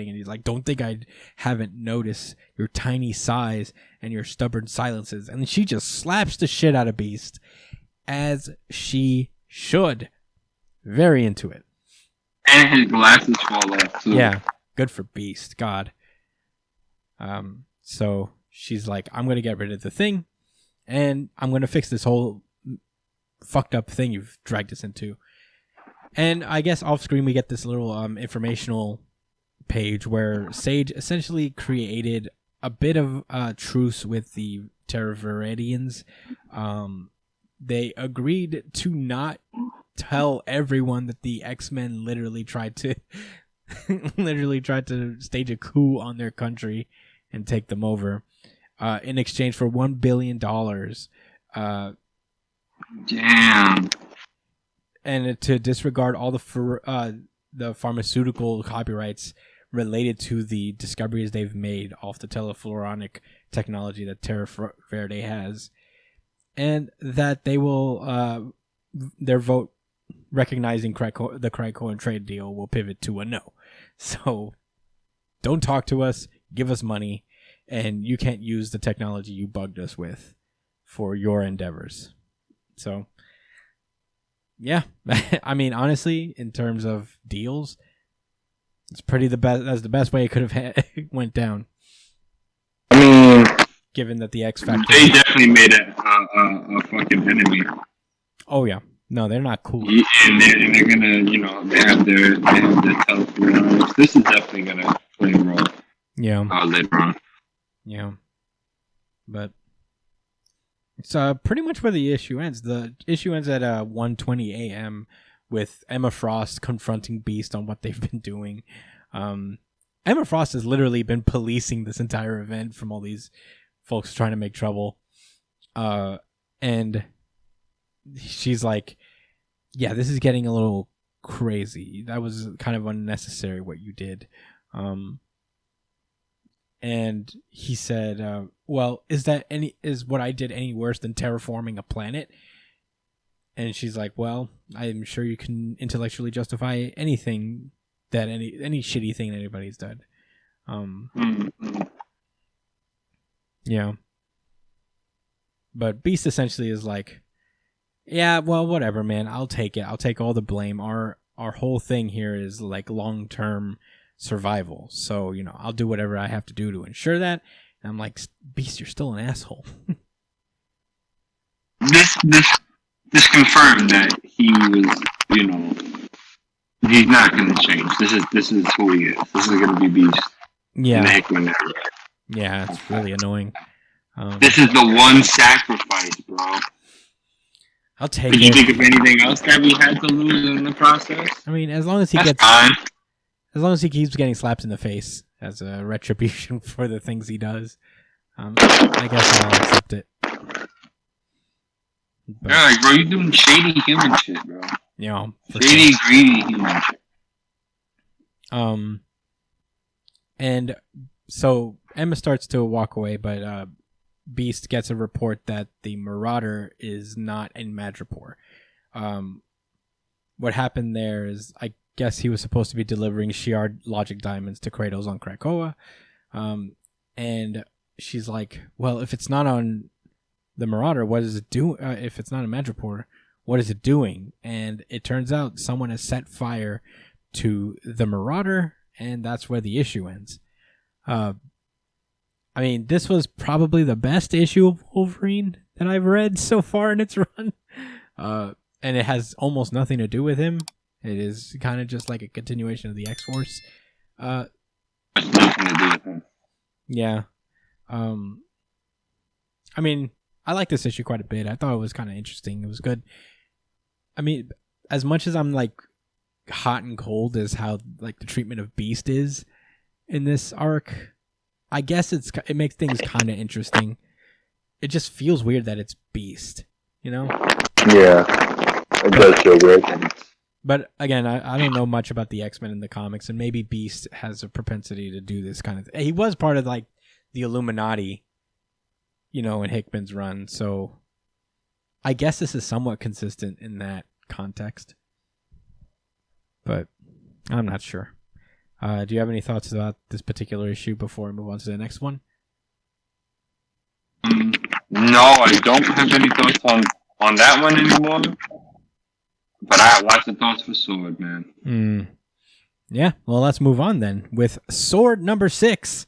And he's like, don't think I haven't noticed your tiny size and your stubborn silences. And she just slaps the shit out of Beast, as she should. Very into it. And his glasses fall off too. Yeah, good for Beast. God. So she's like, I'm gonna get rid of the thing, and I'm gonna fix this whole fucked up thing you've dragged us into. And I guess off screen we get this little informational page where Sage essentially created a bit of truce with the Terraviridians. They agreed to not tell everyone that the X-Men literally tried to stage a coup on their country and take them over, in exchange for $1 billion. Damn. And to disregard all the pharmaceutical copyrights related to the discoveries they've made off the telefloronic technology that Terra Verde has, and that they will their vote recognizing the Krakoan trade deal will pivot to a no. So don't talk to us, give us money, and you can't use the technology you bugged us with for your endeavors. So yeah, I mean, honestly, in terms of deals, it's pretty the best. That's the best way it could have went down. I mean, given that the X Factor, they definitely made a fucking enemy. Oh yeah, No, they're not cool. And they're gonna, they have their telephones. This is definitely gonna play a role. Yeah. Later on. Yeah. But it's pretty much where the issue ends. The issue ends at 1:20 a.m. with Emma Frost confronting Beast on what they've been doing. Emma Frost has literally been policing this entire event from all these folks trying to make trouble. And she's like, yeah, this is getting a little crazy. That was kind of unnecessary what you did. And he said, well, is what I did any worse than terraforming a planet? And she's like, well, I'm sure you can intellectually justify anything that any shitty thing anybody's done. Yeah. But Beast essentially is like, yeah, well, whatever, man. I'll take it. I'll take all the blame. Our whole thing here is like long-term survival. So, I'll do whatever I have to do to ensure that. And I'm like, Beast, you're still an asshole. This confirmed that he was, he's not going to change. This is who he is. This is going to be Beast. Yeah. Hickman. Yeah, it's really annoying. This is the one sacrifice, bro. I'll take Did it. you think of anything else that we had to lose in the process? I mean, as long as he keeps getting slapped in the face as a retribution for the things he does, I guess I'll accept it. But, yeah, bro, you're doing shady human shit, bro. Shady, greedy human shit. And so Emma starts to walk away, but Beast gets a report that the Marauder is not in Madripoor. What happened there is, I guess he was supposed to be delivering Shi'ar logic diamonds to Kratos on Krakoa. And she's like, well, if it's not on the Marauder, what is it doing? If it's not in Madripoor, what is it doing? And it turns out someone has set fire to the Marauder, and that's where the issue ends. I mean, this was probably the best issue of Wolverine that I've read so far in its run. And it has almost nothing to do with him. It is kind of just like a continuation of the X-Force. Nothing to do with him. Yeah. I mean, I like this issue quite a bit. I thought it was kind of interesting. It was good. I mean, as much as I'm like hot and cold as how like the treatment of Beast is in this arc, I guess it makes things kind of interesting. It just feels weird that it's Beast, Yeah, it does feel weird. But again, I don't know much about the X-Men in the comics, and maybe Beast has a propensity to do this kind of thing. He was part of like the Illuminati, in Hickman's run, so I guess this is somewhat consistent in that context. But I'm not sure. Do you have any thoughts about this particular issue before we move on to the next one? No, I don't have any thoughts on that one anymore. But I have lots of thoughts for S.W.O.R.D, man. Yeah, well, let's move on then with S.W.O.R.D number 6.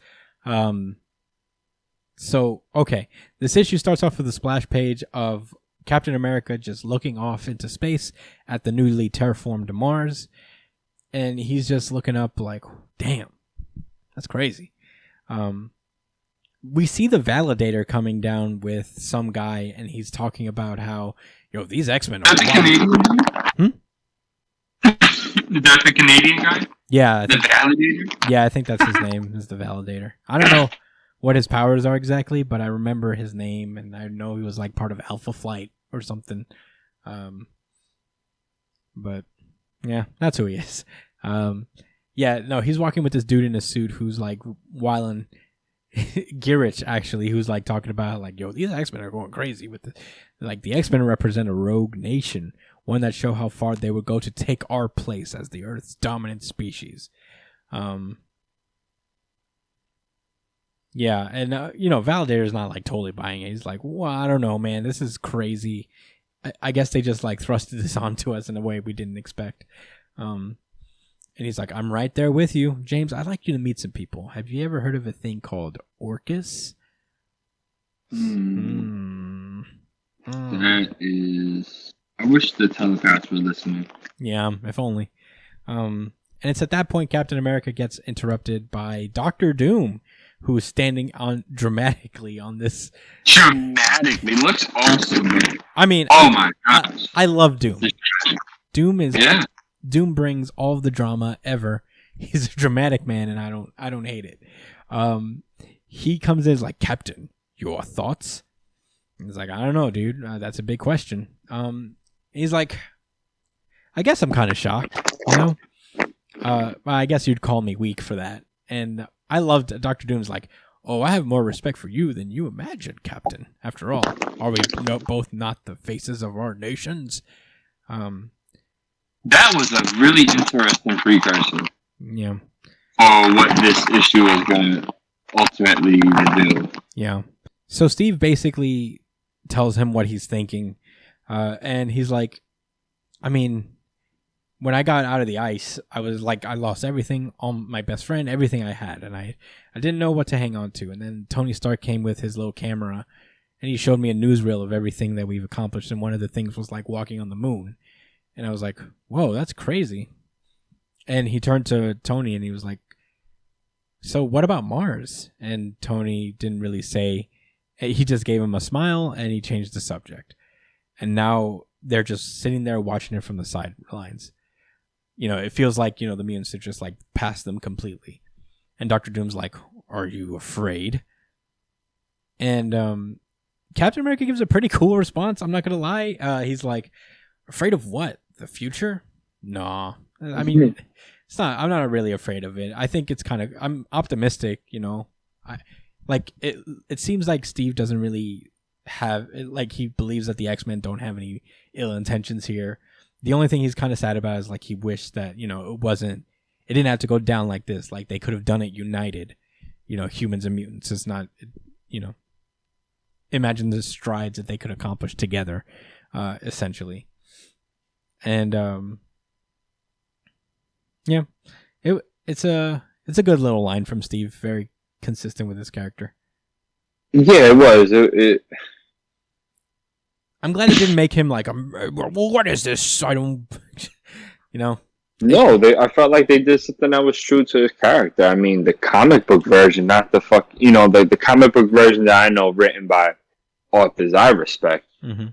So, okay, this issue starts off with a splash page of Captain America just looking off into space at the newly terraformed Mars. And he's just looking up like, damn, that's crazy. We see the Validator coming down with some guy, and he's talking about how, these X-Men are... Is that the Canadian guy? Is that the Canadian guy? Yeah. The Validator? Yeah, I think that's his name, is the Validator. I don't know what his powers are exactly, but I remember his name, and I know he was like part of Alpha Flight or something. But yeah, that's who he is. Yeah, no, he's walking with this dude in a suit who's like wilding. Girich, actually, who's like talking about like, these X-Men are going crazy with the, like, the X-Men represent a rogue nation, one that show how far they would go to take our place as the Earth's dominant species. Yeah, and Validator's not like totally buying it. He's like, well, I don't know, man, this is crazy. I guess they just like thrusted this onto us in a way we didn't expect. And he's like, I'm right there with you. James, I'd like you to meet some people. Have you ever heard of a thing called Orcus? That is... I wish the telepaths were listening. Yeah, if only. And it's at that point Captain America gets interrupted by Doctor Doom, who's standing on dramatically on this. Dramatically looks awesome, man. I mean, oh my gosh, I love Doom. Doom brings all of the drama ever. He's a dramatic man, and I don't hate it. He comes in as like, Captain, your thoughts? He's like, I don't know, dude. That's a big question. He's like, I guess I'm kind of shocked, you know? I guess you'd call me weak for that. And I loved Dr. Doom's like, oh, I have more respect for you than you imagine, Captain. After all, are we both not the faces of our nations? That was a really interesting precursor. Yeah. For what this issue is going to ultimately reveal. Yeah. So Steve basically tells him what he's thinking. And he's like, I mean, when I got out of the ice, I was like, I lost everything, all my best friend, everything I had. And I didn't know what to hang on to. And then Tony Stark came with his little camera and he showed me a newsreel of everything that we've accomplished. And one of the things was like walking on the moon. And I was like, whoa, that's crazy. And he turned to Tony and he was like, so what about Mars? And Tony didn't really say. He just gave him a smile and he changed the subject. And now they're just sitting there watching it from the sidelines. You know, it feels like, you know, the mutants have just like passed them completely. And Dr. Doom's like, are you afraid? And Captain America gives a pretty cool response. I'm not going to lie. He's like, afraid of what? The future? No. I mean, it's not. I'm not really afraid of it. I think it's kind of. I'm optimistic. You know, it seems like Steve doesn't really have like he believes that the X-Men don't have any ill intentions here. The only thing he's kind of sad about is like he wished that, you know, it didn't have to go down like this. Like they could have done it united. You know, humans and mutants. It's not. You know, imagine the strides that they could accomplish together, essentially. And yeah, it's a good little line from Steve, very consistent with his character. Yeah, it was. I'm glad it didn't make him like, well, what is this? I don't, you know. No, I felt like they did something that was true to his character. I mean, the comic book version, not the the comic book version that I know written by authors I respect,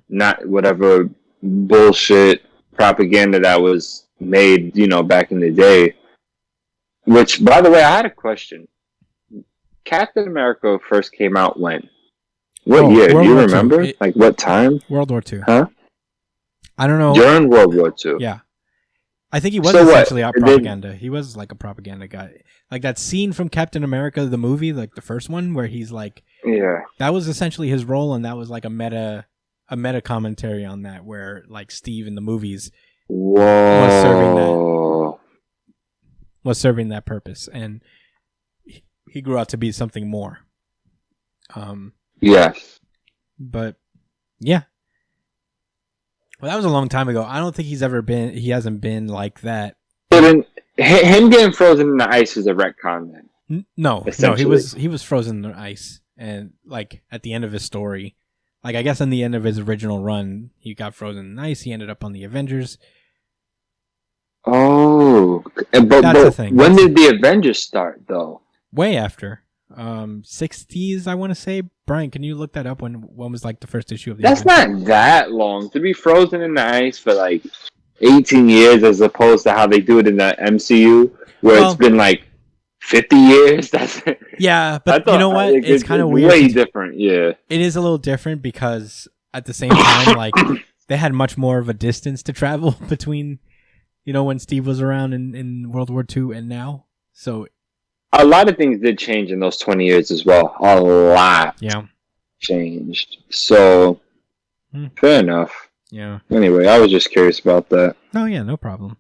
not whatever bullshit propaganda that was made, you know, back in the day. Which, by the way, I had a question. Captain America first came out when? What year? Do you remember? Like, what time? World War II. Huh? I don't know. During World War II. Yeah. I think he was essentially a propaganda. He was like a propaganda guy. Like that scene from Captain America, the movie, like the first one, where he's like... Yeah. That was essentially his role, and that was like a meta commentary on that, where like Steve in the movies was serving that purpose, and he grew out to be something more. Yes. But yeah. Well, that was a long time ago. I don't think he hasn't been like that. So then, him getting frozen in the ice is a retcon then? No, he was frozen in the ice, and like at the end of his story, like I guess in the end of his original run, he got frozen in the ice. He ended up on the Avengers. Oh, but that's the thing. When did the Avengers start, though? Way after, 60s, I want to say. Brian, can you look that up? When was like the first issue of the? That's Avengers? Not that long to be frozen in the ice for like 18 years, as opposed to how they do it in the MCU, where it's been like 50 years. That's yeah, but you know what? It's kind of weird. Way different, yeah. It is a little different because at the same time, like they had much more of a distance to travel between, you know, when Steve was around in World War II and now. So a lot of things did change in those 20 years as well. A lot, changed. So fair enough. Yeah. Anyway, I was just curious about that. Oh yeah, no problem.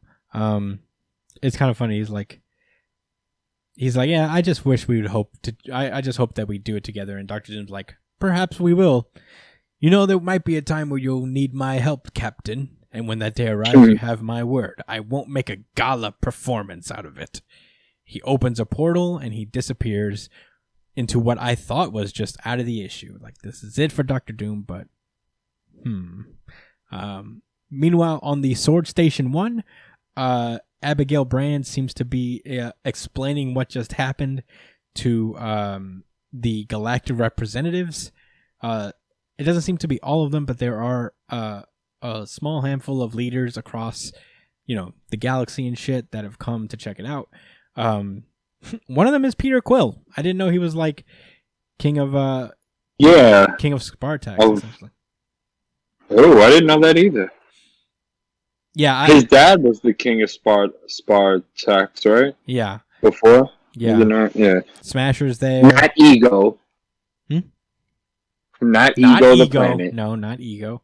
It's kind of funny. He's like, yeah, I just wish we would I just hope that we do it together. And Dr. Doom's like, perhaps we will. You know, there might be a time where you'll need my help, Captain. And when that day arrives, you have my word. I won't make a gala performance out of it. He opens a portal and he disappears into what I thought was just out of the issue. Like, this is it for Dr. Doom, but Meanwhile, on the Sword Station 1, Abigail Brand seems to be explaining what just happened to the galactic representatives. It doesn't seem to be all of them, but there are a small handful of leaders across, the galaxy and shit that have come to check it out. One of them is Peter Quill. I didn't know he was like king of Spartax. Essentially. Oh, I didn't know that either. Yeah, his dad was the king of Spartax, right? Yeah. Before. Yeah. Yeah. Smasher's there. Not Ego. Not Ego the planet. No, not Ego.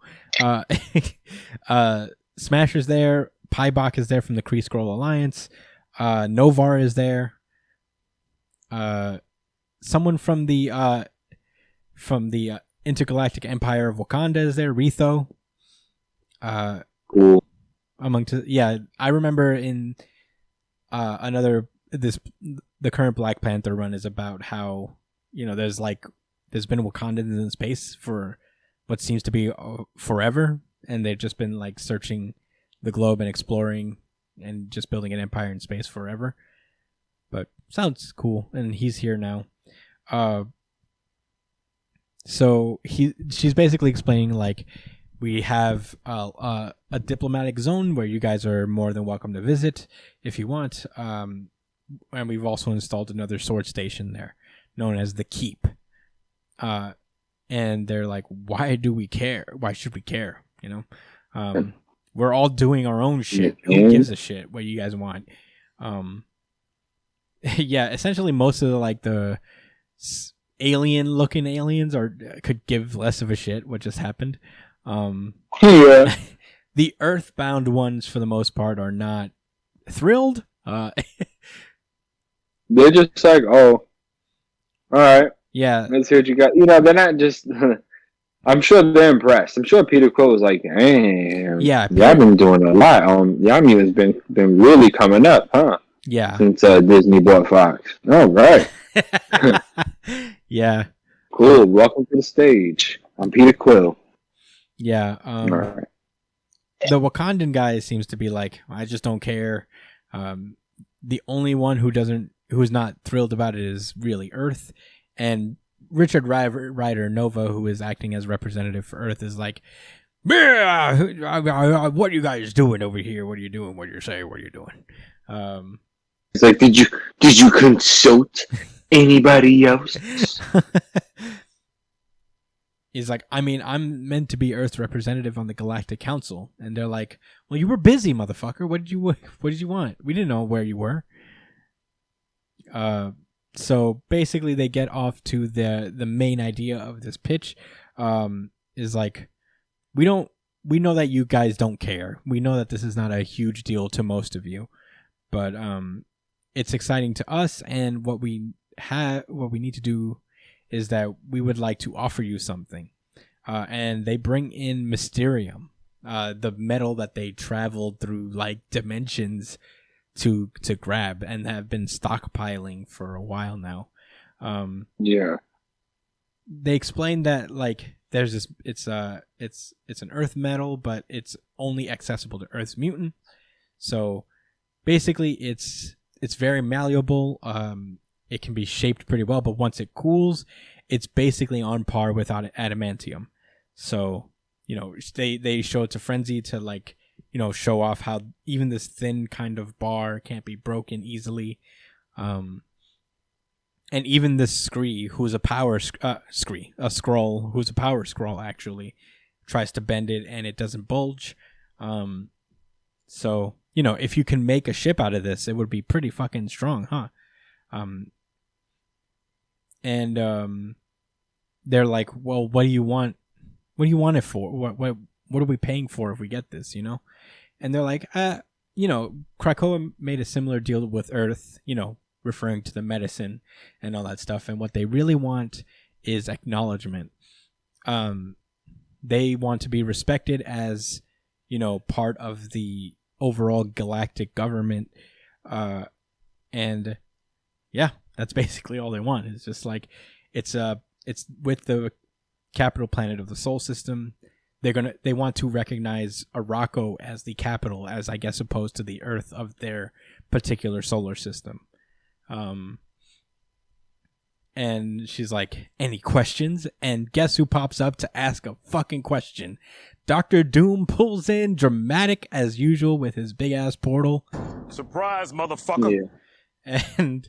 Smasher's there. Pybok is there from the Kree Skrull Alliance. Novar is there. Someone from the Intergalactic Empire of Wakanda is there. Ritho. Cool. I remember in the current Black Panther run is about how there's been Wakandans in space for what seems to be forever, and they've just been like searching the globe and exploring and just building an empire in space forever. But sounds cool, and he's here now. So she's basically explaining like we have a diplomatic zone where you guys are more than welcome to visit if you want. And we've also installed another sword station there, known as the Keep. And they're like, why do we care? Why should we care? We're all doing our own shit. Who gives a shit what you guys want? Yeah, essentially most of the alien-looking aliens could give less of a shit what just happened. Yeah. The Earthbound ones, for the most part, are not thrilled. They're just like, oh, all right. Yeah. Let's hear what you got. They're not just... I'm sure they're impressed. I'm sure Peter Quill was like, damn. Yeah. Y'all been doing a lot. Yami has been really coming up, huh? Yeah. Since Disney bought Fox. All right. Yeah. Cool. Welcome to the stage. I'm Peter Quill. Yeah. All right. The Wakandan guy seems to be like, I just don't care. The only one who's not thrilled about it is really Earth. And Richard Ryder Nova, who is acting as representative for Earth, is like, yeah, what are you guys doing over here? What are you doing? What are you saying? What are you doing? It's like, did you consult anybody else? He's like, I mean, I'm meant to be Earth's representative on the Galactic Council, and they're like, well, you were busy, motherfucker. What did you want? We didn't know where you were. So basically, they get off to the main idea of this pitch. Is like, we know that you guys don't care. We know that this is not a huge deal to most of you, but it's exciting to us. And what we need to do is that we would like to offer you something. And they bring in Mysterium, the metal that they traveled through like dimensions to grab and have been stockpiling for a while now. Yeah. They explained that like there's this it's an Earth metal, but it's only accessible to Earth's mutant. So basically it's very malleable. It can be shaped pretty well, but once it cools, it's basically on par with adamantium. So, they show it to Frenzy to like, show off how even this thin kind of bar can't be broken easily. And even this Scree, who's a power scroll, who's a power scroll actually, tries to bend it and it doesn't bulge. So, if you can make a ship out of this, it would be pretty fucking strong, huh? And they're like, well, what do you want? What do you want it for? What are we paying for if we get this? And they're like, Krakoa made a similar deal with Earth, referring to the medicine and all that stuff. And what they really want is acknowledgement. They want to be respected as, part of the overall galactic government. And yeah, that's basically all they want. It's just like, it's with the capital planet of the Sol system. they want to recognize Araco as the capital, as I guess opposed to the Earth of their particular solar system. And she's like, any questions? And guess who pops up to ask a fucking question? Dr. Doom pulls in, dramatic as usual with his big ass portal. Surprise, motherfucker. Yeah. And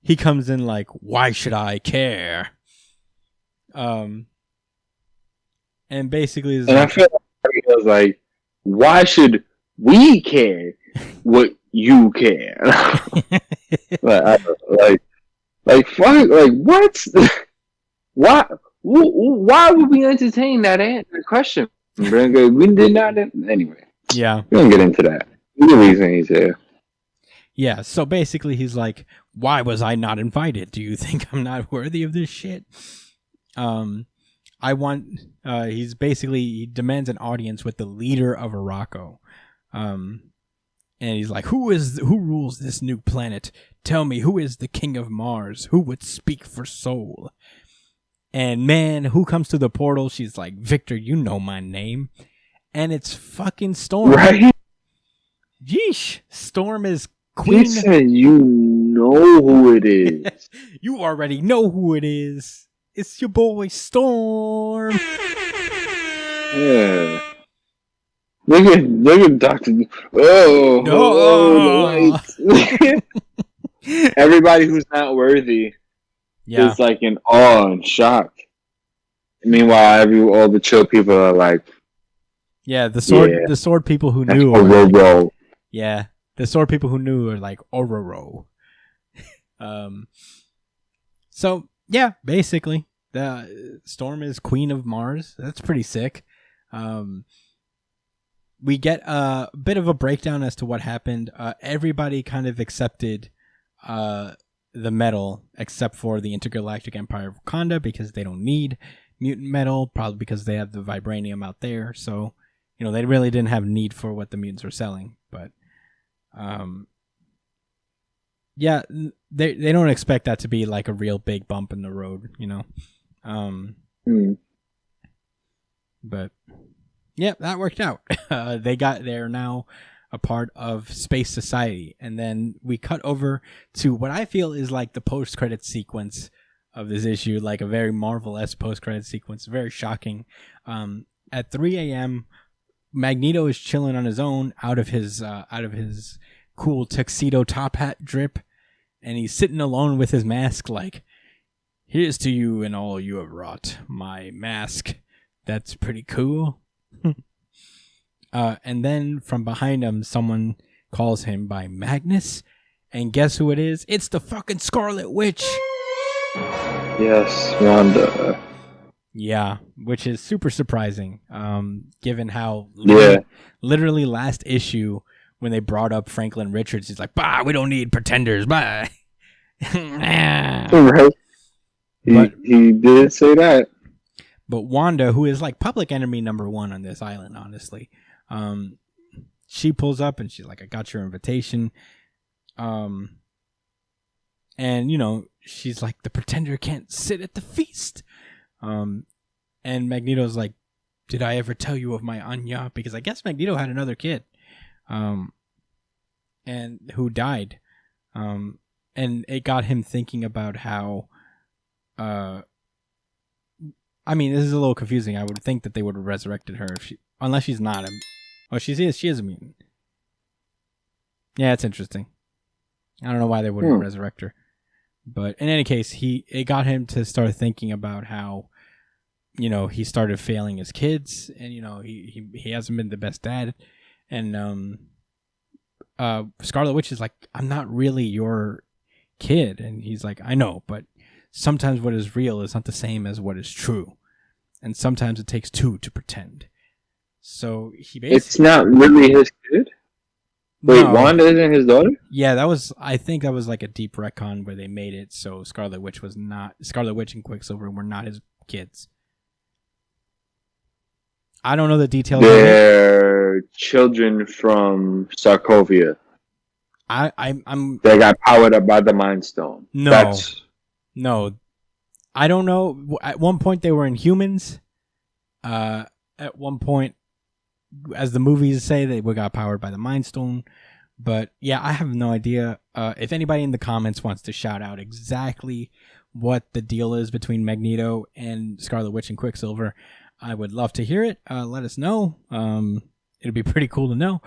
he comes in like, why should I care? And basically, and I feel like he was like, why should we care what you care? Like fuck, like what? Why would we entertain that question? We did not. Anyway. Yeah. We don't get into that. The reason he's here. Yeah. So basically, he's like, "Why was I not invited? Do you think I'm not worthy of this shit?" I want. He demands an audience with the leader of Araco. And he's like, who rules this new planet? Tell me, who is the king of Mars? Who would speak for Soul? And man, who comes to the portal? She's like, Victor, you know my name. And it's fucking Storm. Right? Yeesh. Storm is queen. He said you know who it is. You already know who it is. It's your boy Storm. Yeah. Look at Dr. The lights. Everybody who's not worthy is like in awe and shock. Meanwhile, all the chill people are like, the sword people who knew are like, the sword people who knew are like Ororo. So yeah, basically the Storm is Queen of Mars. That's pretty sick. We get a bit of a breakdown as to what happened. Everybody kind of accepted the metal except for the Intergalactic Empire of Wakanda because they don't need mutant metal, probably because they have the vibranium out there. So, they really didn't have need for what the mutants were selling. But, they don't expect that to be like a real big bump in the road, But... yeah, that worked out. They're now a part of Space Society. And then we cut over to what I feel is like the post-credit sequence of this issue, like a very Marvel-esque post-credit sequence, very shocking. At 3 a.m., Magneto is chilling on his own out of his cool tuxedo top hat drip, and he's sitting alone with his mask like, here's to you and all you have wrought, my mask. That's pretty cool. And then from behind him, someone calls him by Magnus, and guess who it is? It's the fucking Scarlet Witch. Yes, Wanda. Yeah, which is super surprising, given how literally last issue when they brought up Franklin Richards, he's like, "Bah, we don't need pretenders, bye." Right. He did say that. But Wanda, who is like public enemy number one on this island, honestly, she pulls up and she's like, I got your invitation. And, she's like, the pretender can't sit at the feast. And Magneto's like, did I ever tell you of my Anya? Because I guess Magneto had another kid, and who died. And it got him thinking about how, I mean, this is a little confusing. I would think that they would have resurrected her unless she's not. She is a mutant. Yeah, it's interesting. I don't know why they wouldn't resurrect her. But in any case, it got him to start thinking about how, he started failing his kids, and he hasn't been the best dad. And Scarlet Witch is like, I'm not really your kid, and he's like, I know, but sometimes what is real is not the same as what is true, and sometimes it takes two to pretend. So he basically... It's not really his kid? Wait, no. Wanda isn't his daughter? Yeah, I think that was like a deep retcon where they made it so Scarlet Witch and Quicksilver were not his kids. I don't know the details. They're children from Sokovia. I'm They got powered up by the Mind Stone. No. I don't know. At one point they were in humans. And at one point, as the movies say, they got powered by the Mind Stone. But yeah, I have no idea. If anybody in the comments wants to shout out exactly what the deal is between Magneto and Scarlet Witch and Quicksilver, I would love to hear it. Let us know. It'd be pretty cool to know.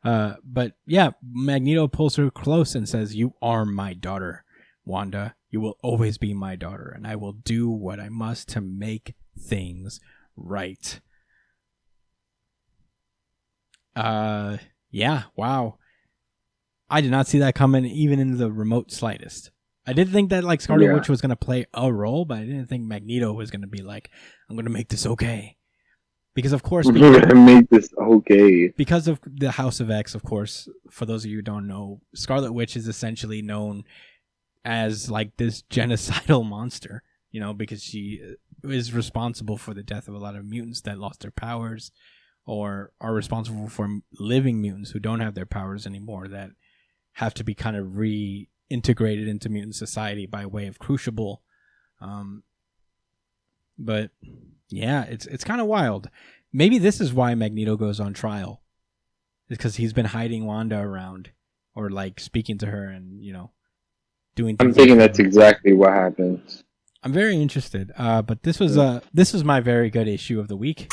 But yeah, Magneto pulls her close and says, "You are my daughter, Wanda. You will always be my daughter, and I will do what I must to make things right." Yeah, wow. I did not see that coming even in the remote slightest. I did think that like Scarlet Witch was going to play a role, but I didn't think Magneto was going to be like, "I'm going to make this okay." Because of course, we're going to make this okay. Because of the House of X, of course, for those of you who don't know, Scarlet Witch is essentially known as like this genocidal monster, you know, because she is responsible for the death of a lot of mutants that lost their powers or are responsible for living mutants who don't have their powers anymore, that have to be kind of reintegrated into mutant society by way of Crucible. But yeah, it's kind of wild. Maybe this is why Magneto goes on trial. It's because he's been hiding Wanda around, or like speaking to her and, you know, doing things. I'm thinking that's exactly what happens. I'm very interested. But this was my very good issue of the week.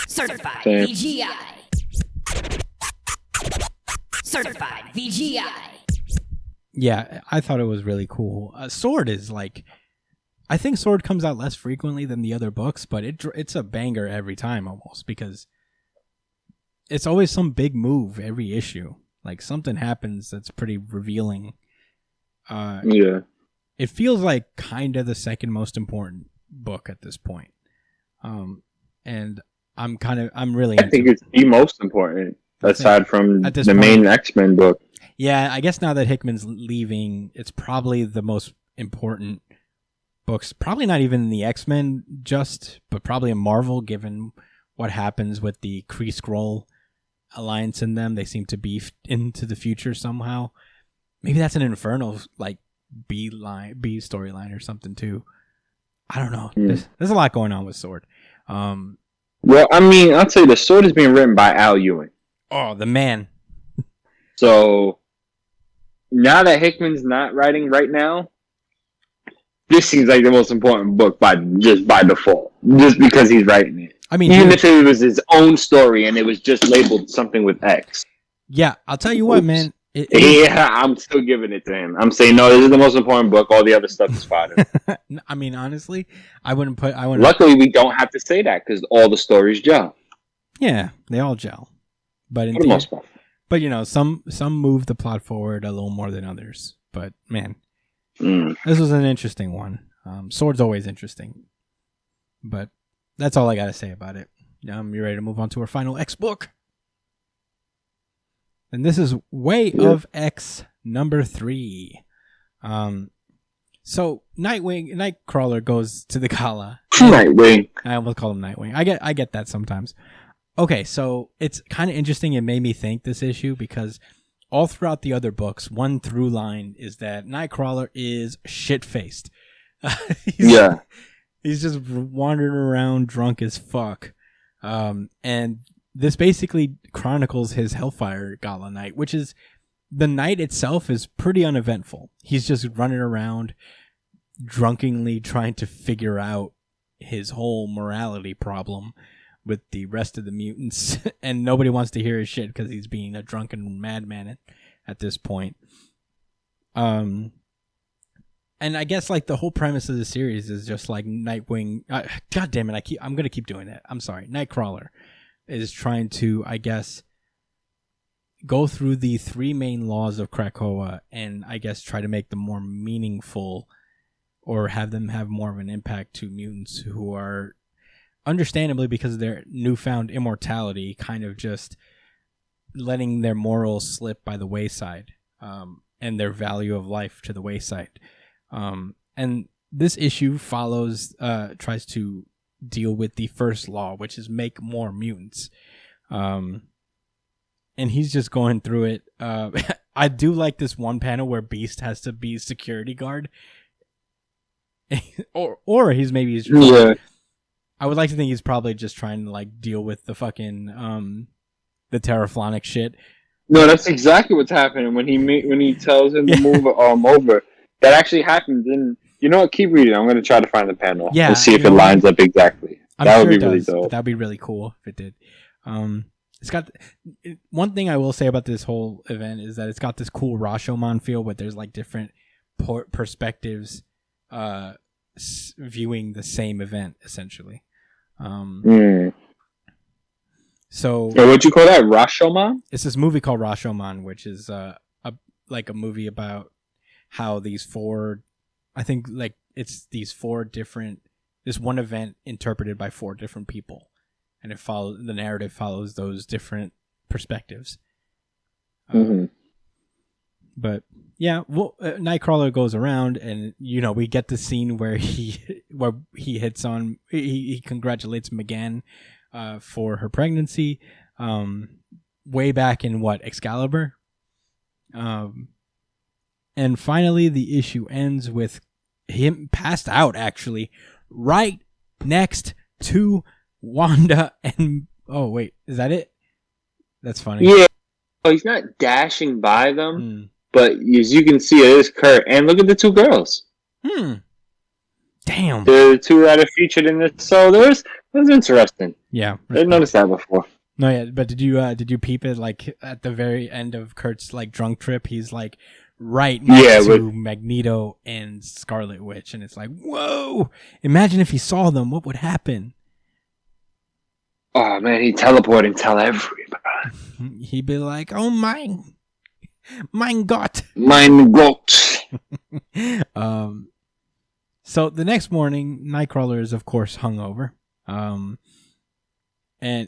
Certified VGI. Certified VGI. Yeah, I thought it was really cool. S.W.O.R.D is like, I think S.W.O.R.D comes out less frequently than the other books, but it's a banger every time almost, because it's always some big move every issue. Like something happens that's pretty revealing. Yeah. It feels like kind of the second most important book at this point. And I'm really I think it's the most important, aside from the main X-Men book. Yeah, I guess now that Hickman's leaving, it's probably the most important books. Probably not even in the X-Men but probably in Marvel, given what happens with the Kree-Skrull alliance in them. They seem to be into the future somehow. Maybe that's an Infernal like B storyline or something too. I don't know. There's a lot going on with S.W.O.R.D. Well, I mean, I'll tell you, the S.W.O.R.D is being written by Al Ewing. Oh, the man. So now that Hickman's not writing right now, this seems like the most important book by default, just because he's writing it. I mean, even if it was his own story and it was just labeled something with X. Yeah, I'll tell you what, man. Yeah, I'm still giving it to him. I'm saying, no, this is the most important book. All the other stuff is fodder. I mean, honestly, I wouldn't. Luckily, we don't have to say that because all the stories gel. Yeah, they all gel. But for the most part. But you know, some move the plot forward a little more than others. But man, this was an interesting one. S.W.O.R.D's always interesting. But that's all I got to say about it. You ready to move on to our final X book? And this is Way of X number 3. So Nightcrawler goes to the Gala. Nightwing. I almost call him Nightwing. I get that sometimes. Okay, so it's kind of interesting. It made me think this issue because all throughout the other books, one through line is that Nightcrawler is shit-faced. He's just wandering around drunk as fuck. And this basically chronicles his Hellfire Gala night, which is, the night itself is pretty uneventful. He's just running around drunkenly trying to figure out his whole morality problem with the rest of the mutants, and nobody wants to hear his shit because he's being a drunken madman at this point. And I guess like the whole premise of the series is just like Nightwing. God damn it! I'm gonna keep doing that. I'm sorry. Nightcrawler is trying to, I guess, go through the 3 main laws of Krakoa and I guess try to make them more meaningful, or have them have more of an impact to mutants who are, understandably because of their newfound immortality, kind of just letting their morals slip by the wayside, and their value of life to the wayside. And this issue tries to deal with the first law, which is make more mutants. And he's just going through it. I do like this one panel where Beast has to be security guard. or he's maybe... I would like to think he's probably just trying to like deal with the fucking the terraflonic shit. No, that's exactly what's happening when he tells him to move over. That actually happens. And you know what? Keep reading. I'm going to try to find the panel and see if it lines up exactly. That would be really dope. That would be really cool if it did. It's got one thing I will say about this whole event is that it's got this cool Rashomon feel, but there's like different perspectives viewing the same event essentially. So what'd you call that? Rashomon? It's this movie called Rashomon, which is a movie about how these four, I think like it's these four different, this one event interpreted by four different people, and the narrative follows those different perspectives. But yeah, well, Nightcrawler goes around, and we get the scene where he hits on, he congratulates McGann for her pregnancy, way back in Excalibur, and finally the issue ends with him passed out, actually, right next to Wanda and oh wait, is that it? That's funny. Yeah, he's not dashing by them, but as you can see, it is Kurt. And look at the two girls. Damn. The two that are featured in this, so that's interesting. Yeah, I didn't notice that before. No, yeah, but did you peep it? Like at the very end of Kurt's like drunk trip, he's like right next to Magneto and Scarlet Witch, and it's like, whoa! Imagine if he saw them, what would happen? Oh man, he'd teleport and tell everybody. He'd be like, "Oh mein Gott, mein Gott." So the next morning, Nightcrawler is of course hungover, and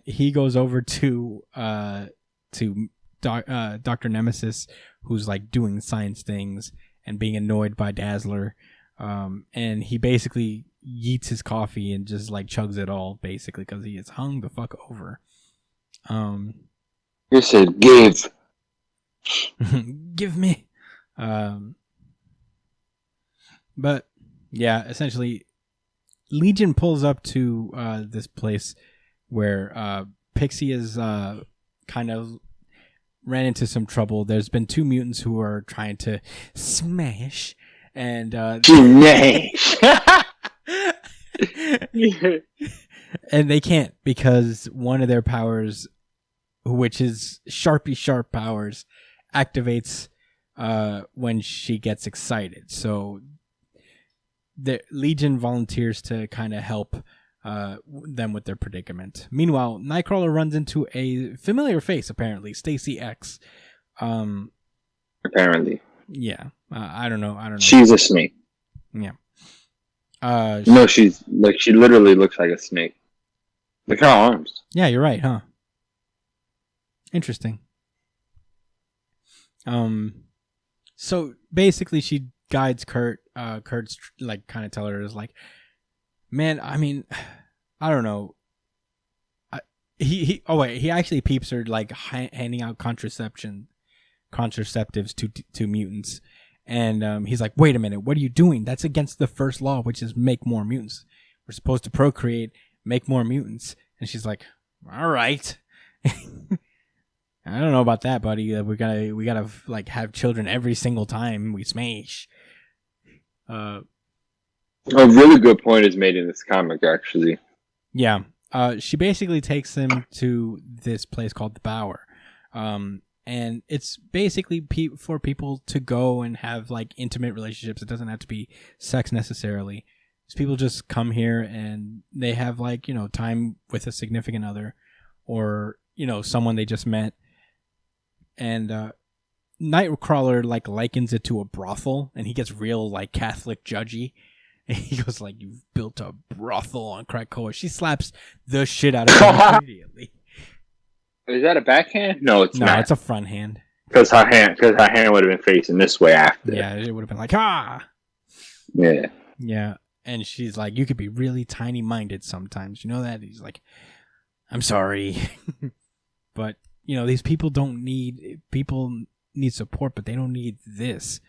he goes over to Dr. Nemesis, who's like doing science things and being annoyed by Dazzler, and he basically yeets his coffee and just like chugs it all, basically, because he is hung the fuck over. You said give. Give me. But yeah, essentially, Legion pulls up to this place where Pixie is kind of ran into some trouble. There's been two mutants who are trying to smash, and smash. And they can't, because one of their powers, which is Sharpie Sharp powers, activates when she gets excited. So the Legion volunteers to kind of help them with their predicament. Meanwhile, Nightcrawler runs into a familiar face, apparently, Stacy X. Apparently. Yeah. I don't know. She's a snake. Yeah. No, she literally looks like a snake. Look at her arms. Yeah, you're right, huh? Interesting. So basically she guides Kurt. Kurt's like kind of tell her is like, man, I mean, I don't know. He actually peeps her like handing out contraceptives to mutants. And he's like, wait a minute, what are you doing? That's against the first law, which is make more mutants. We're supposed to procreate, make more mutants. And she's like, all right. I don't know about that, buddy. We gotta like have children every single time we smash. A really good point is made in this comic, actually. Yeah. She basically takes them to this place called the Bower. And it's basically for people to go and have like intimate relationships. It doesn't have to be sex necessarily. People just come here and they have like, time with a significant other or, someone they just met. And Nightcrawler like likens it to a brothel, and he gets real like Catholic judgy. And he goes like, "You've built a brothel on Krakoa." She slaps the shit out of him immediately. Is that a backhand? No, it's not. No, it's a front hand. Because her hand would have been facing this way after. Yeah, it would have been like, ah. Yeah. Yeah, and she's like, "You could be really tiny-minded sometimes. You know that?" He's like, "I'm sorry," but these people need support, but they don't need this.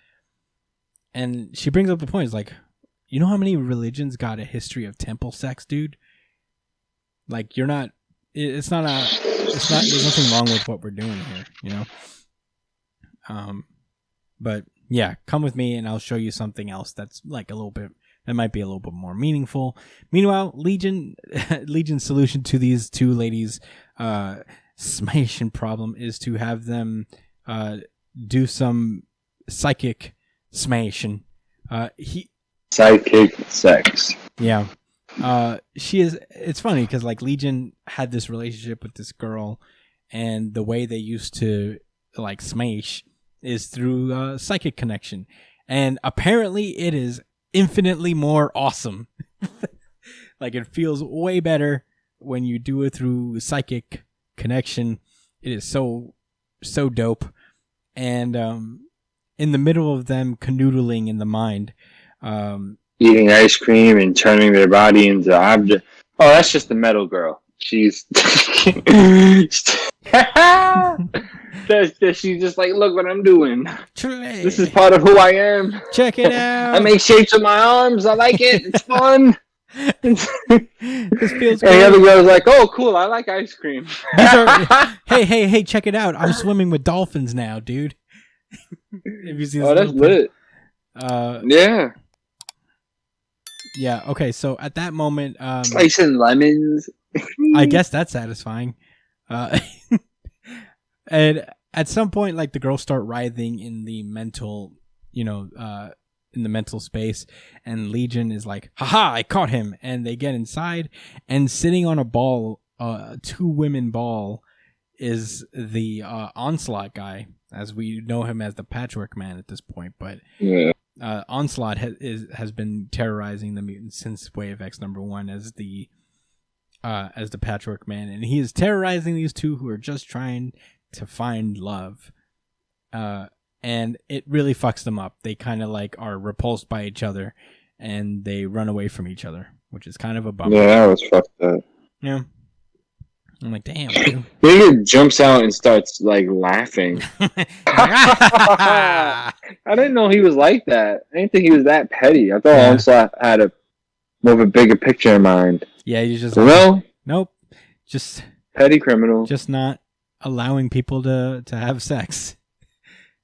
And she brings up the point. It's like, you know how many religions got a history of temple sex, dude? Like you're not. It's not a. It's not. There's nothing wrong with what we're doing here. You know. But yeah, come with me and I'll show you something else that's like a little bit. That might be a little bit more meaningful. Meanwhile, Legion's solution to these two ladies' smashin problem is to have them do some psychic smashin. Psychic sex. Yeah. She is. It's funny because like Legion had this relationship with this girl, and the way they used to like smash is through psychic connection, and apparently it is infinitely more awesome. Like it feels way better when you do it through psychic connection. It is so dope. And in the middle of them canoodling in the mind, eating ice cream and turning their body into object. Oh, that's just the metal girl. She's she's just like, look what I'm doing. This is part of who I am. Check it out. I make shapes with my arms. I like it. It's fun. This feels And the other girl's like, oh, cool. I like ice cream. Hey, check it out. I'm swimming with dolphins now, dude. Have you seen this? Oh, that's lit. Yeah. Yeah, okay, so at that moment... slicing lemons. I guess that's satisfying. And at some point, like, the girls start writhing in the mental, in the mental space, and Legion is like, haha, I caught him! And they get inside, and sitting on a ball, two-women ball, is the Onslaught guy, as we know him as the Patchwork Man at this point, but... Yeah. Onslaught has been terrorizing the mutants since Wave X #1 as the Patchwork Man, and he is terrorizing these two who are just trying to find love, and it really fucks them up. They kind of like are repulsed by each other, and they run away from each other, which is kind of a bummer. Yeah, that was fucked up. Yeah. I'm like, damn. Dude. He jumps out and starts like laughing. I didn't know he was like that. I didn't think he was that petty. I thought Onslaught had more of a bigger picture in mind. Yeah, you just nope, just petty criminal, just not allowing people to have sex.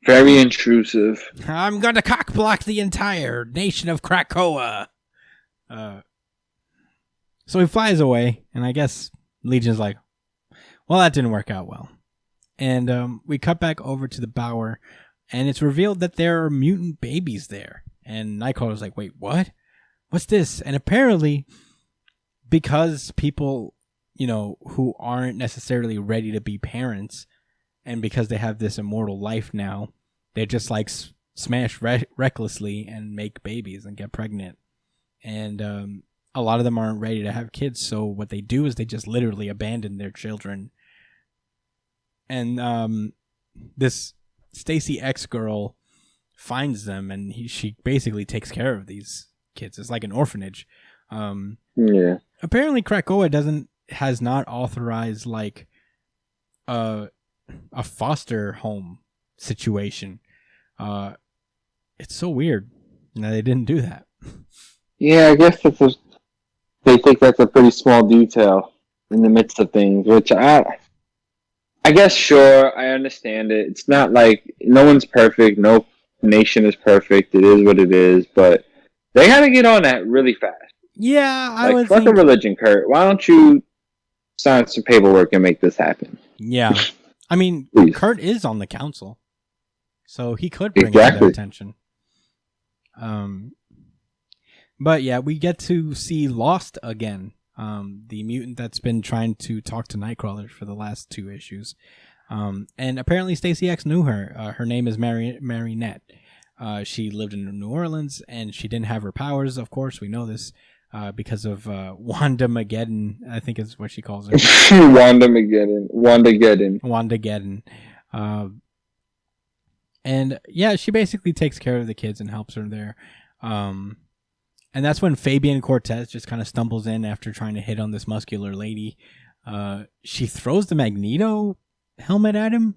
Very intrusive. I'm going to cockblock the entire nation of Krakoa. So he flies away, and I guess Legion's like, well, that didn't work out well. And we cut back over to the Bower, and it's revealed that there are mutant babies there. And Nightcrawler's like, wait, what? What's this? And apparently, because people, who aren't necessarily ready to be parents, and because they have this immortal life now, they just like smash recklessly and make babies and get pregnant. And a lot of them aren't ready to have kids, so what they do is they just literally abandon their children. And this Stacy X girl finds them, and she basically takes care of these kids. It's like an orphanage. Yeah. Apparently, Krakoa has not authorized like a foster home situation. It's so weird that they didn't do that. Yeah, I guess they think that's a pretty small detail in the midst of things, which I guess, sure, I understand it. It's not like no one's perfect, no nation is perfect. It is what it is, but they gotta get on that really fast. Yeah, I would fuck think... a religion, Kurt. Why don't you sign some paperwork and make this happen? Yeah, I mean, Please. Kurt is on the council, so he could bring it to their attention. But yeah, we get to see Lost again. The mutant that's been trying to talk to Nightcrawler for the last 2 issues. And apparently Stacy X knew her. Her name is Marinette. She lived in New Orleans, and she didn't have her powers, of course. We know this because of Wanda-Mageddon, I think is what she calls her. Wanda-Geddon. And yeah, she basically takes care of the kids and helps her there. And that's when Fabian Cortez just kind of stumbles in after trying to hit on this muscular lady. She throws the Magneto helmet at him,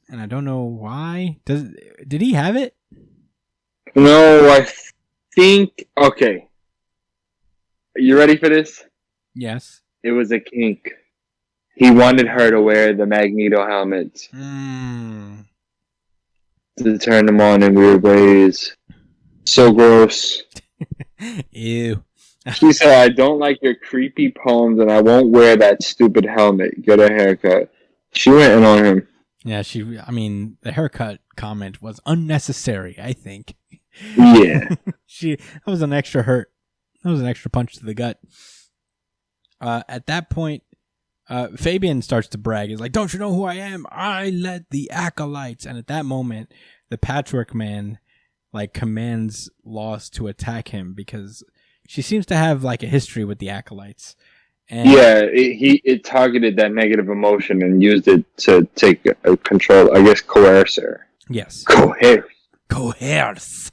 and I don't know why. Did he have it? No, I think... Okay. Are you ready for this? Yes. It was a kink. He wanted her to wear the Magneto helmets to turn them on in weird ways. So gross. Ew. She said, I don't like your creepy poems and I won't wear that stupid helmet. Get a haircut. She went in on him. Yeah, the haircut comment was unnecessary, I think. Yeah. That was an extra hurt. That was an extra punch to the gut. At that point, Fabian starts to brag. He's like, don't you know who I am? I led the Acolytes. And at that moment, the Patchwork Man commands Lost to attack him because she seems to have a history with the Acolytes. And it targeted that negative emotion and used it to take control, I guess, coerce her. Yes. Coerce.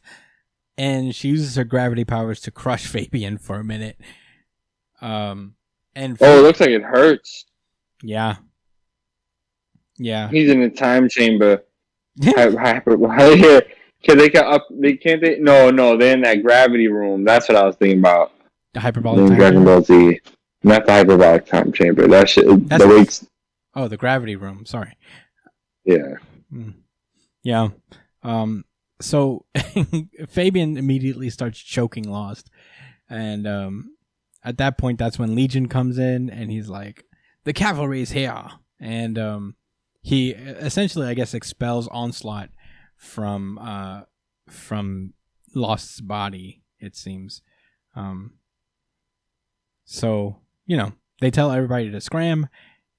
And she uses her gravity powers to crush Fabian for a minute. It looks like it hurts. Yeah. He's in a time chamber. No, they're in that gravity room. That's what I was thinking about. The hyperbolic time Dragon Ball Z. Not the hyperbolic time chamber. That shit. Oh, the gravity room. Sorry. Yeah. Yeah. So Fabian immediately starts choking Lost. And at that point, that's when Legion comes in and he's like, the cavalry is here. And he essentially, I guess, expels Onslaught from Lost's body, it seems. So, they tell everybody to scram,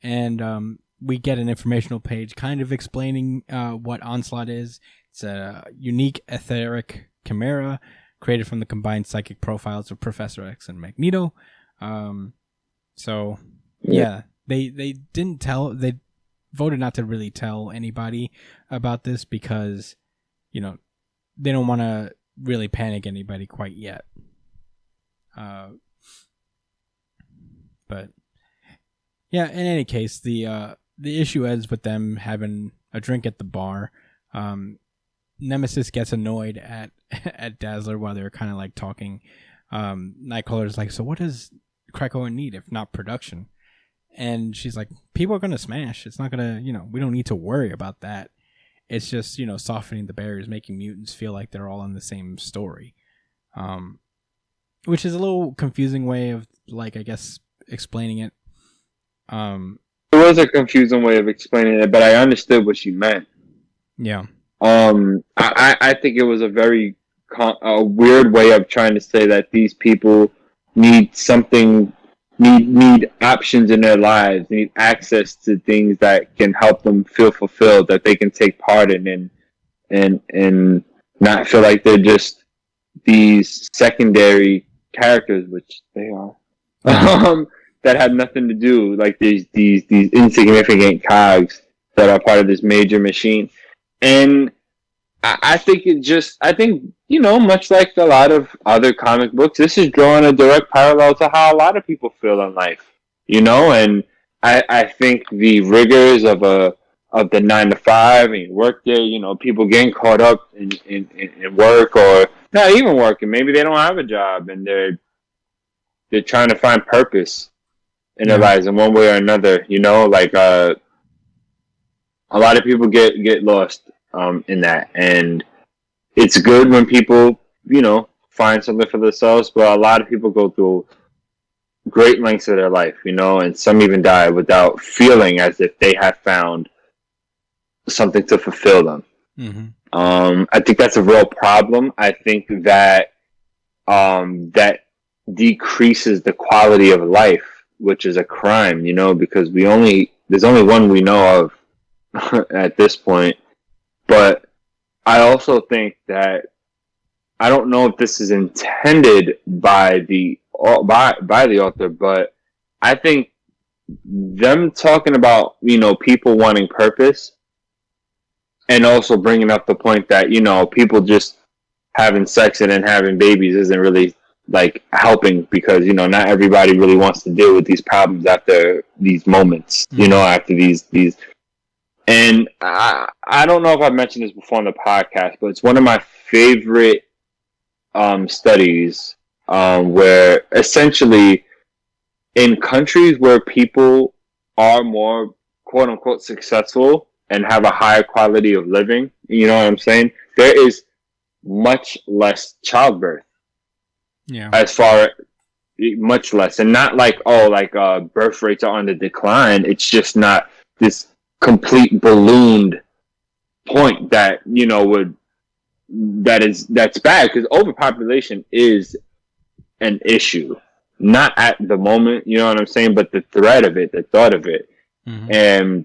and we get an informational page kind of explaining what Onslaught is. It's a unique etheric chimera created from the combined psychic profiles of Professor X and Magneto. They didn't tell. They voted not to really tell anybody about this because, they don't want to really panic anybody quite yet. But yeah, in any case, the issue ends with them having a drink at the bar. Nemesis gets annoyed at Dazzler while they're kind of talking. Nightcrawler's like, so what does Krakoa need if not production? And she's like, people are going to smash. It's not going to, we don't need to worry about that. It's just, softening the barriers, making mutants feel like they're all in the same story. Which is a little confusing way of, I guess, explaining it. It was a confusing way of explaining it, but I understood what she meant. Yeah. I think it was a very weird way of trying to say that these people need something, need options in their lives, need access to things that can help them feel fulfilled, that they can take part in, and not feel like they're just these secondary characters, which they are, that have nothing to do, like these insignificant cogs that are part of this major machine. And I think much like a lot of other comic books, this is drawing a direct parallel to how a lot of people feel in life, and I think the rigors of the 9 to 5 and work day, people getting caught up in work, or not even working, maybe they don't have a job and they're trying to find purpose in their lives in one way or another, a lot of people get lost in that, and it's good when people find something for themselves, but a lot of people go through great lengths of their life, and some even die without feeling as if they have found something to fulfill them. Mm-hmm. I think that's a real problem. I think that that decreases the quality of life, which is a crime, because there's only one we know of at this point. But I also think that I don't know if this is intended by the author, but I think them talking about people wanting purpose, and also bringing up the point that people just having sex and then having babies isn't really helping, because not everybody really wants to deal with these problems after these moments, after these. And I don't know if I've mentioned this before on the podcast, but it's one of my favorite studies where essentially in countries where people are more quote unquote successful and have a higher quality of living, you know what I'm saying? There is much less childbirth. Yeah. As far much less, and not like birth rates are on the decline. It's just not this complete ballooned point that that's bad, because overpopulation is an issue. Not at the moment, you know what I'm saying, but the threat of it, the thought of it. Mm-hmm. And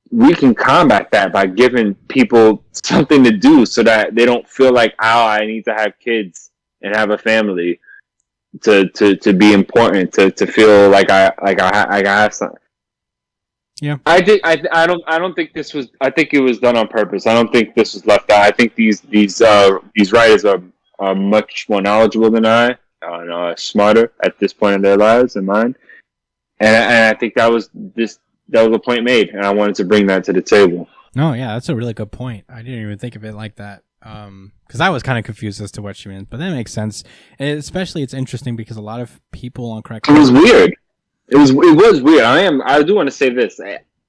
we can combat that by giving people something to do so that they don't feel like, I need to have kids and have a family to be important, to feel like I have something. Yeah. I don't think this was. I think it was done on purpose. I don't think this was left out. I think these writers are much more knowledgeable than I, and smarter at this point in their lives than mine. And I think that was a point made, and I wanted to bring that to the table. No, yeah, that's a really good point. I didn't even think of it like that. Because I was kind of confused as to what she meant, but that makes sense. And especially, it's interesting because a lot of people on Crack. It was weird. It was weird. I do want to say this.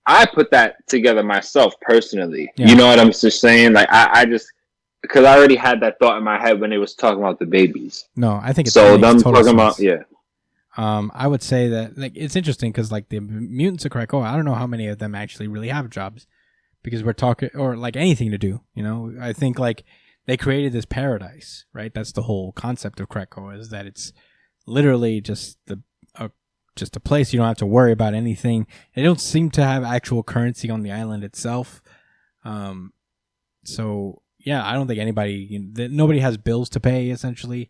I put that together myself personally. Yeah. You know what I'm just saying? Like I just, because I already had that thought in my head when they was talking about the babies. No, I think it's so them total talking sense. about, yeah. I would say that it's interesting because the mutants of Krakoa, I don't know how many of them actually really have jobs, because we're talking, or anything to do. I think they created this paradise, right? That's the whole concept of Krakoa, is that it's literally just just a place you don't have to worry about anything. They don't seem to have actual currency on the island itself. So yeah, I don't think nobody has bills to pay, essentially.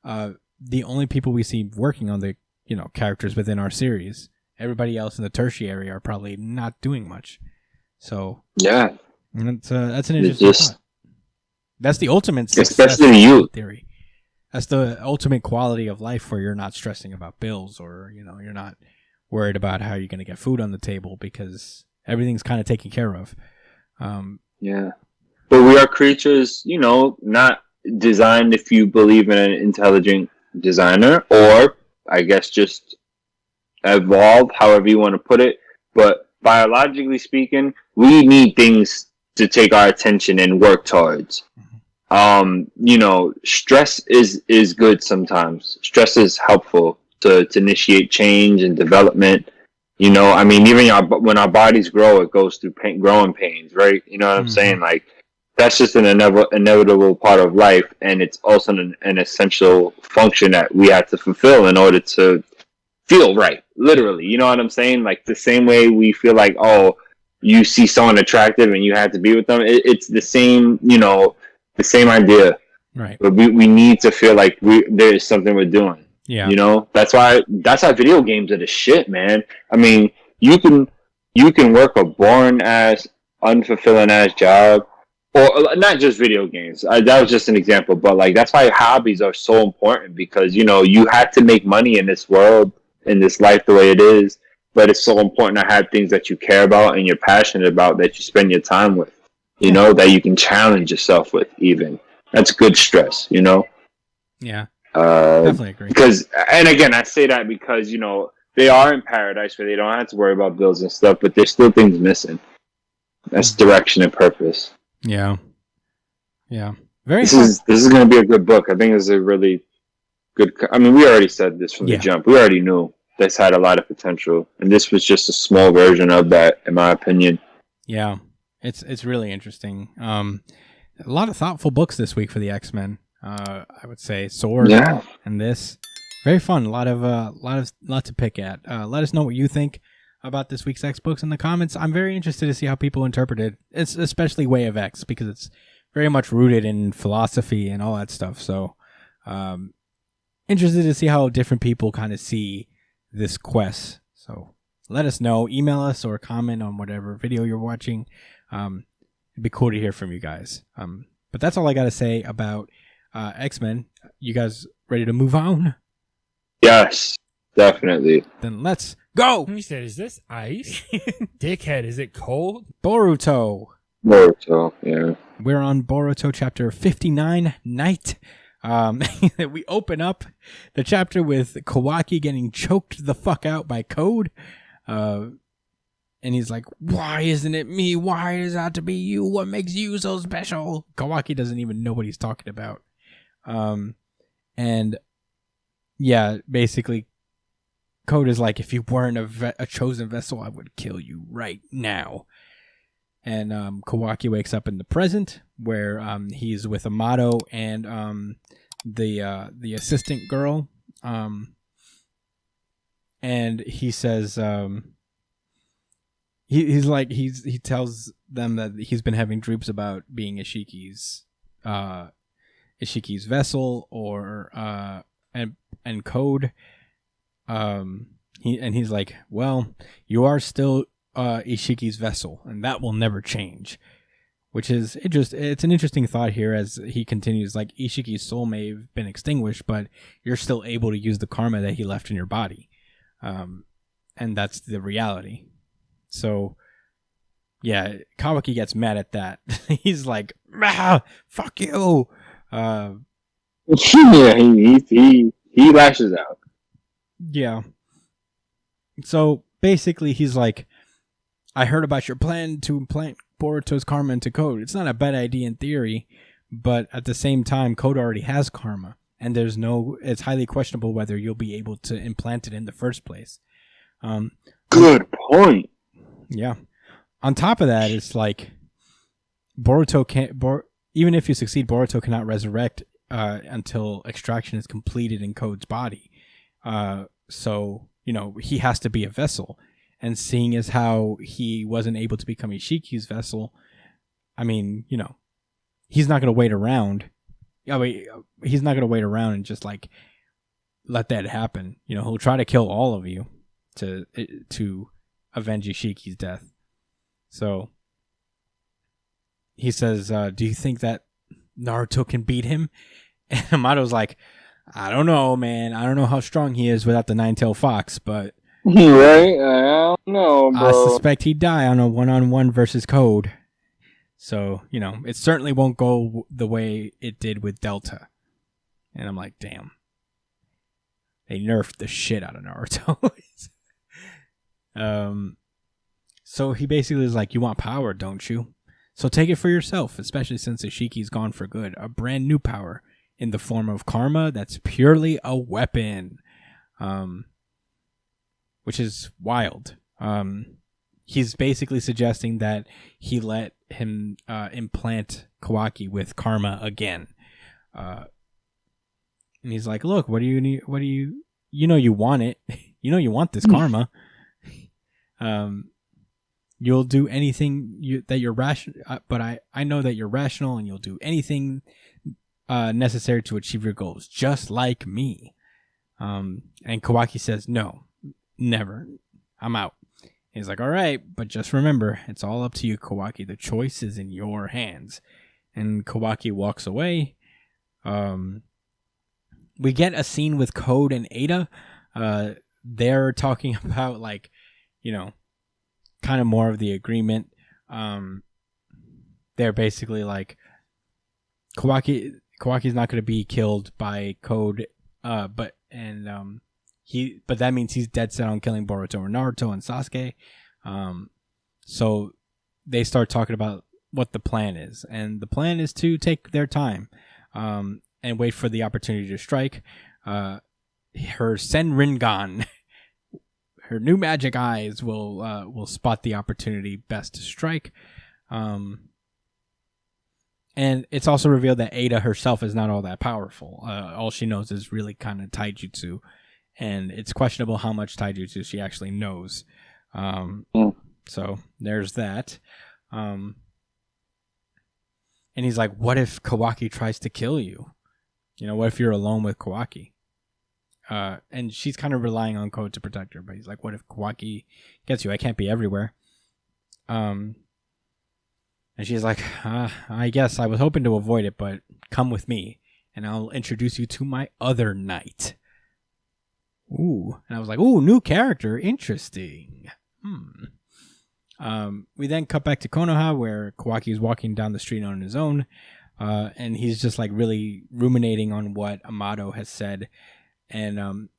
The only people we see working on the characters within our series, everybody else in the tertiary are probably not doing much. So yeah, that's an interesting thought. That's the ultimate success, especially you theory. That's the ultimate quality of life, where you're not stressing about bills, or you're not worried about how you're going to get food on the table, because everything's kind of taken care of. Yeah, but we are creatures, not designed, if you believe in an intelligent designer, or I guess just evolved, however you want to put it. But biologically speaking, we need things to take our attention and work towards. Stress is good sometimes. Stress is helpful to initiate change and development. Even when our bodies grow, it goes through growing pains, right? You know what I'm saying? Like, that's just an inevitable part of life, and it's also an essential function that we have to fulfill in order to feel right, literally. You know what I'm saying? Like, the same way we feel like, you see someone attractive and you have to be with them, it's the same, the same idea. Right. But we need to feel like there is something we're doing. Yeah. That's why video games are the shit, man. I mean, you can work a boring ass, unfulfilling ass job, or not just video games. That was just an example, but that's why hobbies are so important, because you have to make money in this world, in this life, the way it is. But it's so important to have things that you care about and you're passionate about, that you spend your time with. That you can challenge yourself with. Even that's good stress. Yeah. Definitely agree. Because, and again, I say that because they are in paradise where they don't have to worry about bills and stuff, but there's still things missing. That's direction and purpose. Yeah. Yeah. This is going to be a good book. I think it's a really good. I mean, we already said this from the jump. We already knew this had a lot of potential, and this was just a small version of that, in my opinion. Yeah, it's really interesting. A lot of thoughtful books this week for the X-Men. I would say S.W.O.R.D. and this, very fun. A lot to pick at. Let us know what you think about this week's X books in the comments. I'm very interested to see how people interpret it. It's especially Way of X, because it's very much rooted in philosophy and all that stuff. So, interested to see how different people kind of see this quest. So let us know. Email us or comment on whatever video you're watching. It'd be cool to hear from you guys. But that's all I got to say about X-Men. You guys ready to move on? Yes, definitely. Then let's go. He said, "Is this ice? Dickhead, is it cold?" Boruto, yeah. We're on Boruto chapter 59, Night. We open up the chapter with Kawaki getting choked the fuck out by Code. And he's like, why isn't it me? Why does it have to be you? What makes you so special? Kawaki doesn't even know what he's talking about. And yeah, basically, Code is like, if you weren't a chosen vessel, I would kill you right now. And Kawaki wakes up in the present, where he's with Amado and the assistant girl. And he says, he tells them that he's been having dreams about being Ishiki's vessel or and Code. He's like, well, you are still Ishiki's vessel, and that will never change. Which is it's an interesting thought here as he continues, like, Ishiki's soul may have been extinguished, but you're still able to use the karma that he left in your body. And that's the reality. So yeah, Kawaki gets mad at that. He's like, fuck you. Yeah, he lashes out. Yeah. So basically he's like, I heard about your plan to implant Boruto's karma into Code. It's not a bad idea in theory, but at the same time, Code already has karma, and it's highly questionable whether you'll be able to implant it in the first place. Good point. Yeah. On top of that, it's like Boruto can't. Even if you succeed, Boruto cannot resurrect until extraction is completed in Code's body. So he has to be a vessel. And seeing as how he wasn't able to become Ishiki's vessel, I mean, he's not going to wait around. He's not going to wait around and just like let that happen. He'll try to kill all of you to avenge Ishiki's death. So he says, do you think that Naruto can beat him? And Amado's like, I don't know, man. I don't know how strong he is without the nine-tailed fox, but right? I don't know, bro. I suspect he'd die on a one-on-one versus Code. So, it certainly won't go the way it did with Delta. And I'm like, damn. They nerfed the shit out of Naruto. So he basically is like, you want power, don't you? So take it for yourself, especially since Ishiki's gone for good. A brand new power in the form of karma that's purely a weapon. Which is wild. He's basically suggesting that he let him implant Kawaki with karma again. And he's like, look, what do you need? You want it. You want this karma. You'll do anything that you're rational, but I know that you're rational and you'll do anything necessary to achieve your goals, just like me. And Kawaki says, no, never. I'm out. He's like, all right, but just remember, it's all up to you, Kawaki. The choice is in your hands. And Kawaki walks away. We get a scene with Code and Ada. They're talking about, like, kind of more of the agreement. They're basically like, Kawaki's not going to be killed by Code, but that means he's dead set on killing Boruto or Naruto and Sasuke. So they start talking about what the plan is, and the plan is to take their time, and wait for the opportunity to strike. Her Senringan, her new magic eyes will spot the opportunity best to strike. And it's also revealed that Ada herself is not all that powerful. All she knows is really kind of taijutsu, and it's questionable how much taijutsu she actually knows. So there's that. And he's like, what if Kawaki tries to kill you? What if you're alone with Kawaki? And she's kind of relying on Code to protect her, but he's like, what if Kawaki gets you? I can't be everywhere. And she's like, I guess I was hoping to avoid it, but come with me, and I'll introduce you to my other knight. Ooh. And I was like, ooh, new character. Interesting. We then cut back to Konoha, where Kawaki is walking down the street on his own. And he's just like really ruminating on what Amado has said. And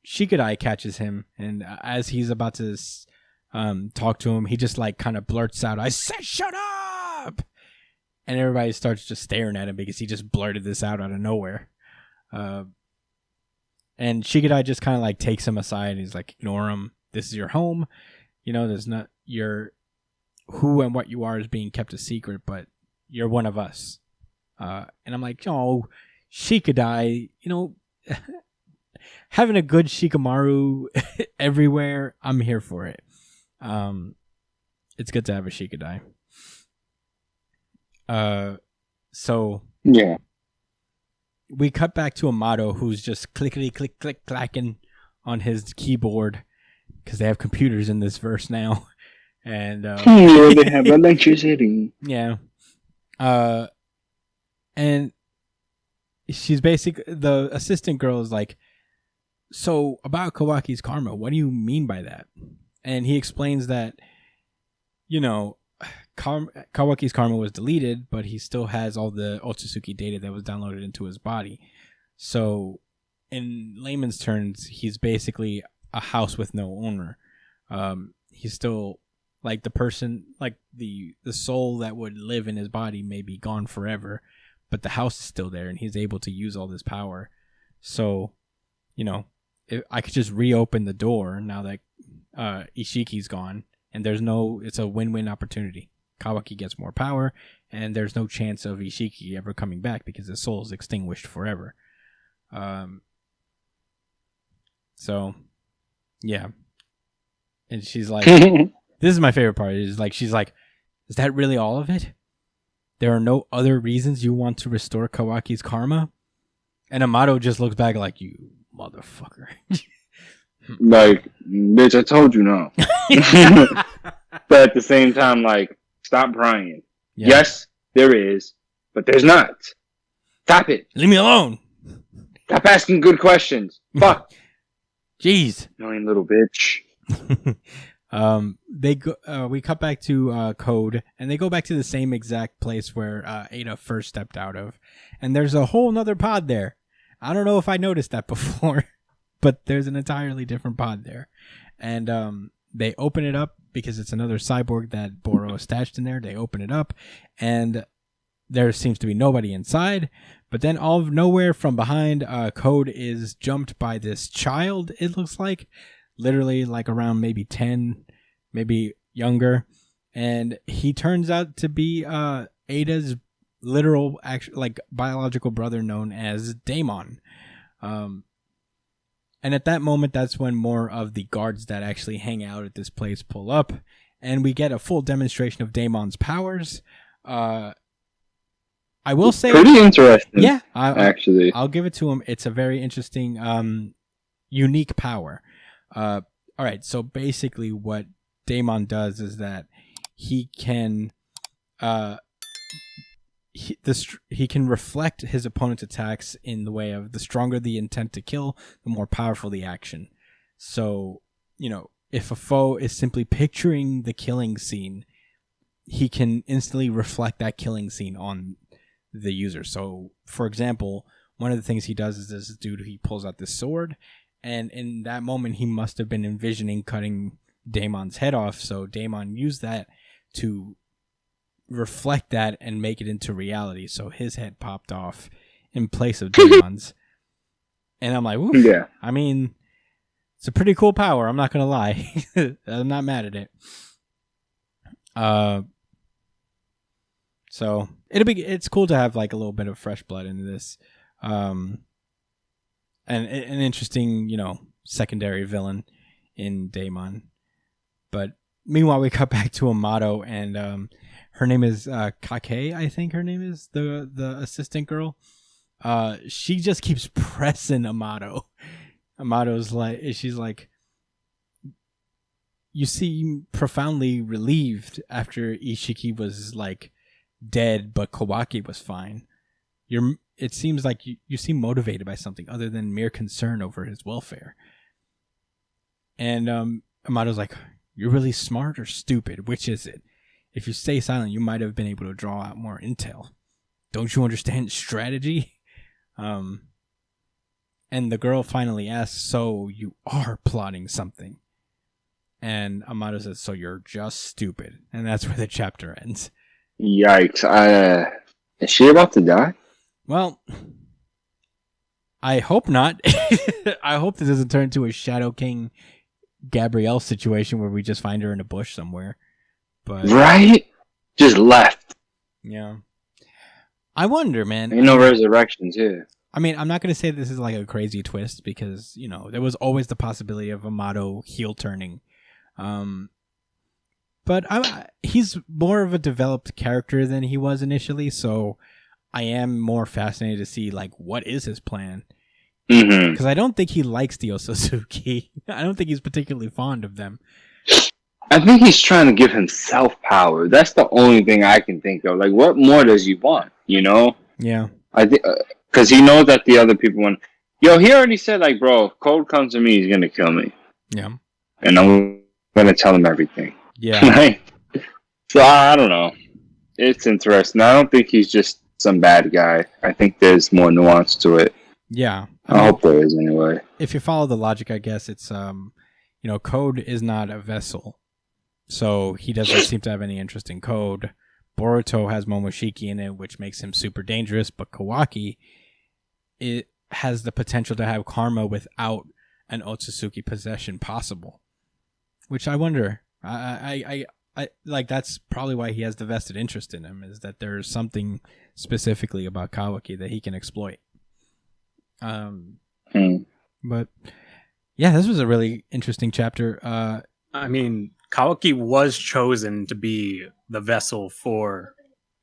Shikadai catches him, and as he's about to talk to him, he just like kind of blurts out, "I said shut up!" And everybody starts just staring at him because he just blurted this out of nowhere. And Shikadai just kind of like takes him aside, and he's like, "Ignore him. This is your home. You know, there's not your who and what you are is being kept a secret, but you're one of us." And I'm like, "Oh, Shikadai, you know." Having a good Shikamaru everywhere, I'm here for it. It's good to have a Shikadai. So yeah, we cut back to Amado, who's just clickety click click clacking on his keyboard because they have computers in this verse now, and yeah, they have electricity. Yeah, and she's basically the assistant girl is like, "So about Kawaki's karma, what do you mean by that?" And he explains that, you know, Kawaki's karma was deleted, but he still has all the Otsutsuki data that was downloaded into his body. So in layman's terms, he's basically a house with no owner. He's still like the person, like the soul that would live in his body may be gone forever, but the house is still there and he's able to use all this power. So, you know, if I could just reopen the door now that Ishiki's gone, and it's a win-win opportunity. Kawaki gets more power, and there's no chance of Ishiki ever coming back because his soul is extinguished forever. So, yeah. And she's like, this is my favorite part. She's like, is that really all of it? There are no other reasons you want to restore Kawaki's karma? And Amado just looks back like, you motherfucker. Like, bitch, I told you no. But at the same time, like, stop prying. Yeah. Yes, there is, but there's not. Stop it. Leave me alone. Stop asking good questions. Fuck. Jeez. Annoying little bitch. We cut back to Code, and they go back to the same exact place where Ada first stepped out of, and there's a whole nother pod there. I don't know if I noticed that before, but there's an entirely different pod there, and they open it up because it's another cyborg that Boro is stashed in there. They open it up, and there seems to be nobody inside. But then, all of nowhere from behind, Code is jumped by this child. It looks like. Literally like around maybe 10, maybe younger. And he turns out to be Ada's literal, biological brother known as Daemon. And at that moment, that's when more of the guards that actually hang out at this place pull up. And we get a full demonstration of Daemon's powers. I will say... Pretty interesting. Yeah. Actually. I'll give it to him. It's a very interesting, unique power. All right, so basically what Daemon does is that he can he can reflect his opponent's attacks in the way of the stronger the intent to kill, the more powerful the action. So, you know, if a foe is simply picturing the killing scene, he can instantly reflect that killing scene on the user. So, for example, one of the things he does is this dude, he pulls out this sword. And in that moment, he must have been envisioning cutting Daemon's head off. So Daemon used that to reflect that and make it into reality. So his head popped off in place of Daemon's. And I'm like, oof. Yeah. I mean, it's a pretty cool power. I'm not going to lie. I'm not mad at it. So it's cool to have like a little bit of fresh blood into this. And an interesting, you know, secondary villain in Daemon. But meanwhile, we cut back to Amado, and her name is Kake, I think her name is, the assistant girl. She just keeps pressing Amado. Amado's like, she's like, you seem profoundly relieved after Ishiki was like dead, but Kawaki was fine. It seems like you seem motivated by something other than mere concern over his welfare. And Amado's like, you're really smart or stupid? Which is it? If you stay silent, you might have been able to draw out more intel. don't you understand strategy? And the girl finally asks, so you are plotting something? And Amado says, so you're just stupid. And that's where the chapter ends. Yikes. Is she about to die? Well, I hope not. I hope this doesn't turn into a Shadow King Gabrielle situation where we just find her in a bush somewhere. But Right? Just left. yeah. I wonder, man. Ain't no resurrections here. I mean, I'm not going to say this is like a crazy twist because, there was always the possibility of Amado heel turning. But he's more of a developed character than he was initially, so I am more fascinated to see, like, what is his plan? Because I don't think he likes the Otsutsuki. I don't think he's particularly fond of them. I think he's trying to give himself power. That's the only thing I can think of. Like, what more does he want? Yeah. I think because he knows that the other people want. Yo, he already said, like, bro, if Cold comes to me, he's gonna kill me. Yeah. And I'm gonna tell him everything. Yeah. Right? So I don't know. It's interesting. I don't think he's just some bad guy. I think there's more nuance to it. Yeah. I hope there is anyway. If you follow the logic, I guess it's Code is not a vessel, so he doesn't seem to have any interest in Code. Boruto has Momoshiki in it, which makes him super dangerous, but Kawaki, it has the potential to have karma without an Otsutsuki possession possible. Which I wonder. I like that's probably why he has the vested interest in him, is that there's something specifically about Kawaki that he can exploit. But yeah, this was a really interesting chapter. I mean, Kawaki was chosen to be the vessel for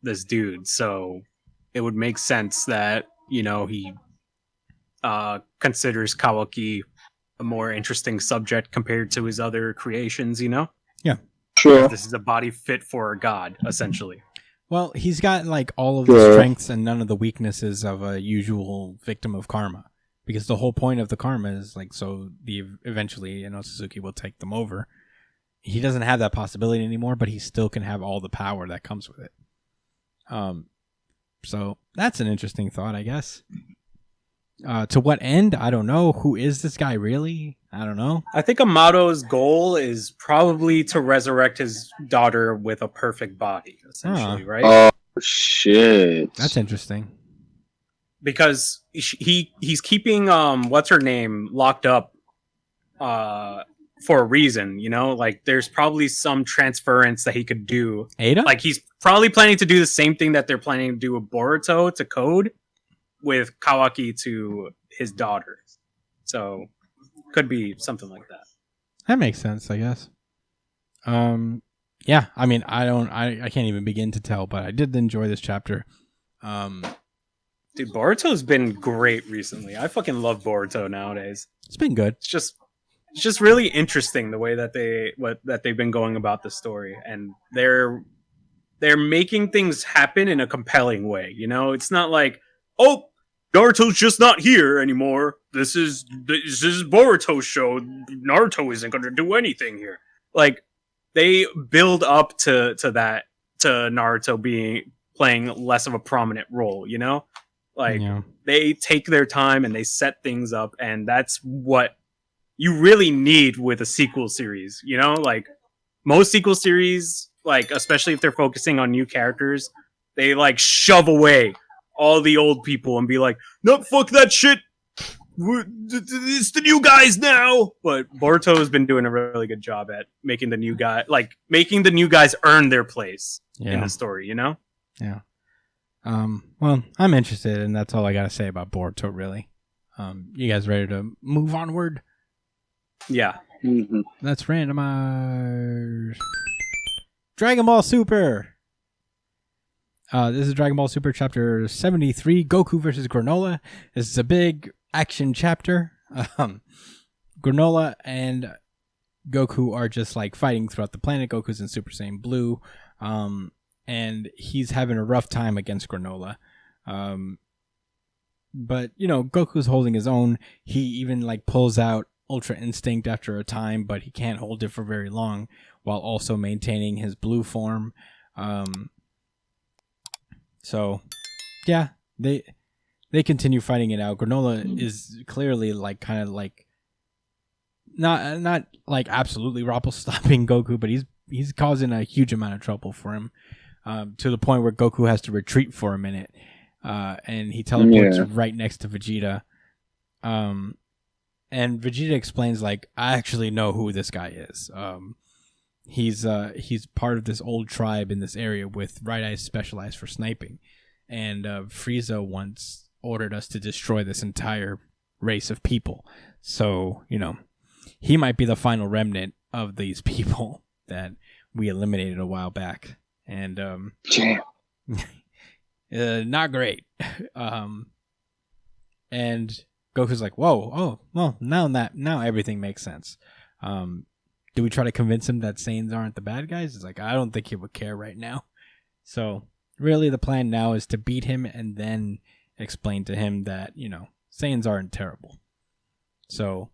this dude, so it would make sense that, he considers Kawaki a more interesting subject compared to his other creations, Yeah. Sure. This is a body fit for a god, essentially. Well, he's got like all of the strengths and none of the weaknesses of a usual victim of karma. Because the whole point of the karma is like so eventually Otsutsuki will take them over. He doesn't have that possibility anymore, but he still can have all the power that comes with it. So that's an interesting thought, I guess. To what end? I don't know. Who is this guy really? I don't know. I think Amado's goal is probably to resurrect his daughter with a perfect body, essentially, right? Oh, shit. That's interesting. Because he's keeping what's her name locked up for a reason, like there's probably some transference that he could do. Ada? Like he's probably planning to do the same thing that they're planning to do with Boruto to Code with Kawaki to his daughter. So could be something like that. That makes sense, I guess. Yeah, I mean, I can't even begin to tell, but I did enjoy this chapter. Dude, Boruto's been great recently. I fucking love Boruto nowadays. It's been good. It's just really interesting the way that they've been going about the story, and they're making things happen in a compelling way. It's not like, oh, Naruto's just not here anymore. This is Boruto's show. Naruto isn't going to do anything here. Like they build up to that, to Naruto playing less of a prominent role. Like they take their time and they set things up, and that's what you really need with a sequel series. Like most sequel series, like especially if they're focusing on new characters, they like shove away all the old people and be like, no, fuck that shit. It's the new guys now. But Boruto has been doing a really good job at making the new guys earn their place in the story. Yeah. Well, I'm interested, and that's all I gotta say about Boruto, really. You guys ready to move onward? Yeah. Mm-hmm. Let's randomize. Dragon Ball Super! This is Dragon Ball Super Chapter 73, Goku versus Granolah. This is a big action chapter. Granolah and Goku are just like fighting throughout the planet. Goku's in Super Saiyan Blue. And he's having a rough time against Granolah. But, Goku's holding his own. He even, like, pulls out Ultra Instinct after a time, but he can't hold it for very long, while also maintaining his blue form. So, Yeah, they continue fighting it out. Granolah is clearly like kind of like not like absolutely stopping Goku, but he's causing a huge amount of trouble for him, to the point where Goku has to retreat for a minute, and he teleports right next to Vegeta. And Vegeta explains, like, I actually know who this guy is. He's part of this old tribe in this area with right eyes specialized for sniping, and Frieza once ordered us to destroy this entire race of people. So, you know, he might be the final remnant of these people that we eliminated a while back. And not great. And Goku's like, whoa, oh, well, now everything makes sense. Do we try to convince him that Saiyans aren't the bad guys? It's like, I don't think he would care right now. So really the plan now is to beat him and then explain to him that, you know, Saiyans aren't terrible. So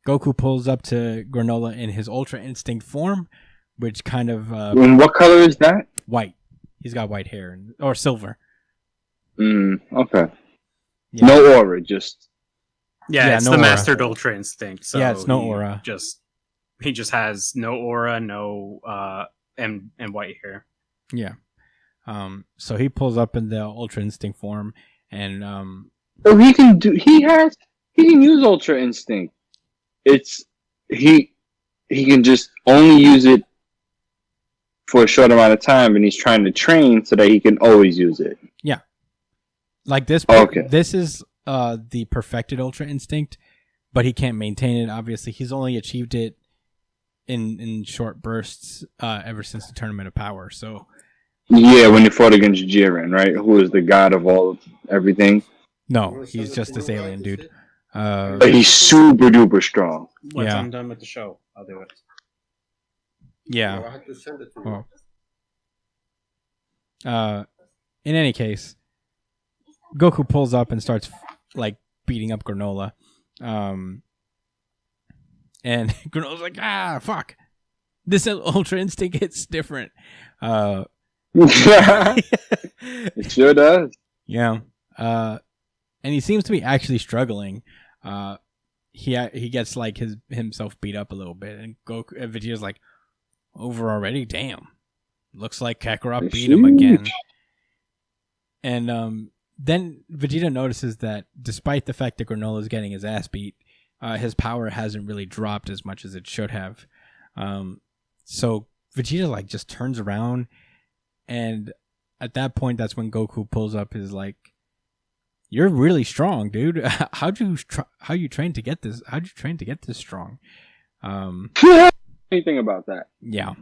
Goku pulls up to Granolah in his Ultra Instinct form, which kind of... and what color is that? White. He's got white hair, or silver. Okay. Yeah. No aura, just... Yeah, it's no the aura. Mastered Ultra Instinct. So Yeah, it's no aura. He just has no aura, no and white hair. Yeah. So he pulls up in the Ultra Instinct form, and Oh, he can use Ultra Instinct. It's he can just only use it for a short amount of time, and he's trying to train so that he can always use it. yeah, like this. Okay. This is the perfected Ultra Instinct, but he can't maintain it. Obviously, he's only achieved it in short bursts ever since the Tournament of Power. So yeah, when he fought against Jiren, right? Who is the god of all of everything? no, he's just this alien dude. But he's super duper strong. Once Yeah. I'm done with the show, I'll do it. Yeah. I have to send it to you. Well, in any case, Goku pulls up and starts like beating up Granolah. And Granola's like, fuck. This Ultra Instinct hits different. It sure does. Yeah. And he seems to be actually struggling. He gets like himself beat up a little bit, and Vegeta's like, over already? Damn. Looks like Kakarot beat him again. And then Vegeta notices that despite the fact that Granolah is getting his ass beat, his power hasn't really dropped as much as it should have. So Vegeta like just turns around, and at that point, that's when Goku pulls up his like, "You're really strong, dude. How you train to get this? How'd you train to get this strong?" Anything about that? Yeah,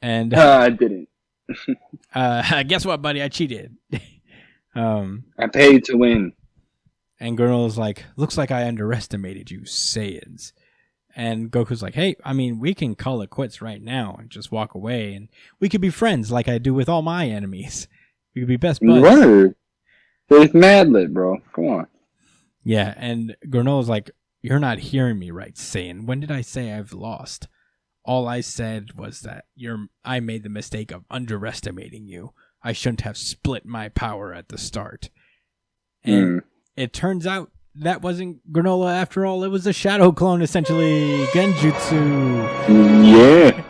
and I didn't. guess what, buddy? I cheated. I paid to win. And Granola's like, looks like I underestimated you, Saiyans. And Goku's like, hey, I mean, we can call it quits right now and just walk away, and we could be friends like I do with all my enemies. We could be best buds. Word. It's mad lit, bro. Come on. Yeah, and Granola's like, you're not hearing me right, Saiyan. When did I say I've lost? All I said was that I made the mistake of underestimating you. I shouldn't have split my power at the start. And it turns out that wasn't Granolah after all. It was a shadow clone, essentially. Genjutsu. Yeah.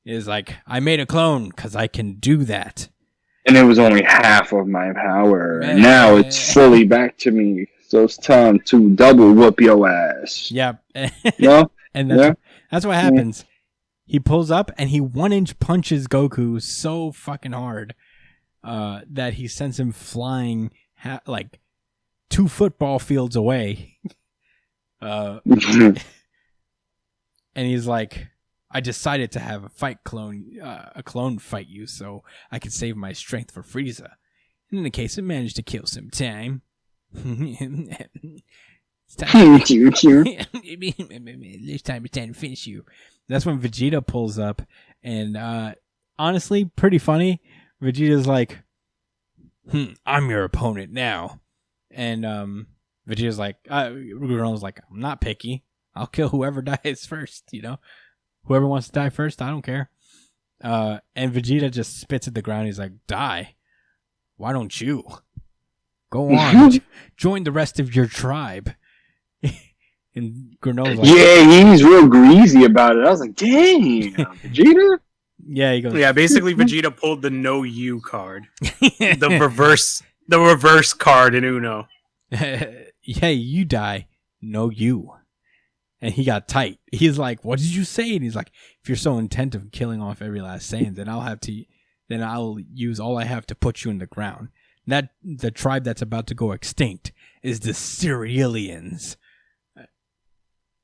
Is like, I made a clone because I can do that. And it was only half of my power. And now it's fully back to me. So it's time to double whoop your ass. Yeah. No? And that's what happens. He pulls up and he 1-inch punches Goku so fucking hard that he sends him flying like 2 football fields away. And he's like, I decided to have a clone fight you so I could save my strength for Frieza. And in the case, it managed to kill some time. It's time to finish you. That's when Vegeta pulls up, and honestly, pretty funny. Vegeta's like, I'm your opponent now. And Vegeta's like, Granola's like, I'm not picky. I'll kill whoever dies first, you know? Whoever wants to die first, I don't care. And Vegeta just spits at the ground. He's like, die. Why don't you? Go on, join the rest of your tribe. And Granola's like, yeah, he's real greasy about it. I was like, dang, Vegeta? yeah, he goes, Yeah, basically Vegeta pulled the no you card. The reverse card in Uno. hey, you die. No, you. And he got tight. He's like, what did you say? And he's like, if you're so intent of killing off every last Saiyan, then I'll use all I have to put you in the ground. That the tribe that's about to go extinct is the Cerealians.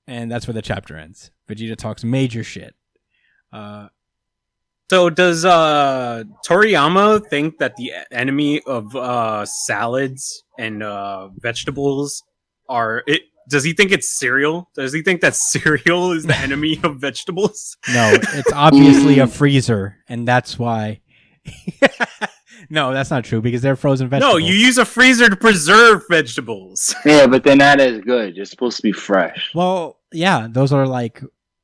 And that's where the chapter ends. Vegeta talks major shit. So does Toriyama think that the enemy of salads and vegetables are it? Does he think it's cereal? Does he think that cereal is the enemy of vegetables? No, it's obviously a freezer, and that's why. No, that's not true because they're frozen vegetables. No, you use a freezer to preserve vegetables. Yeah, but they're not as good. They're supposed to be fresh. Well, yeah, those are like,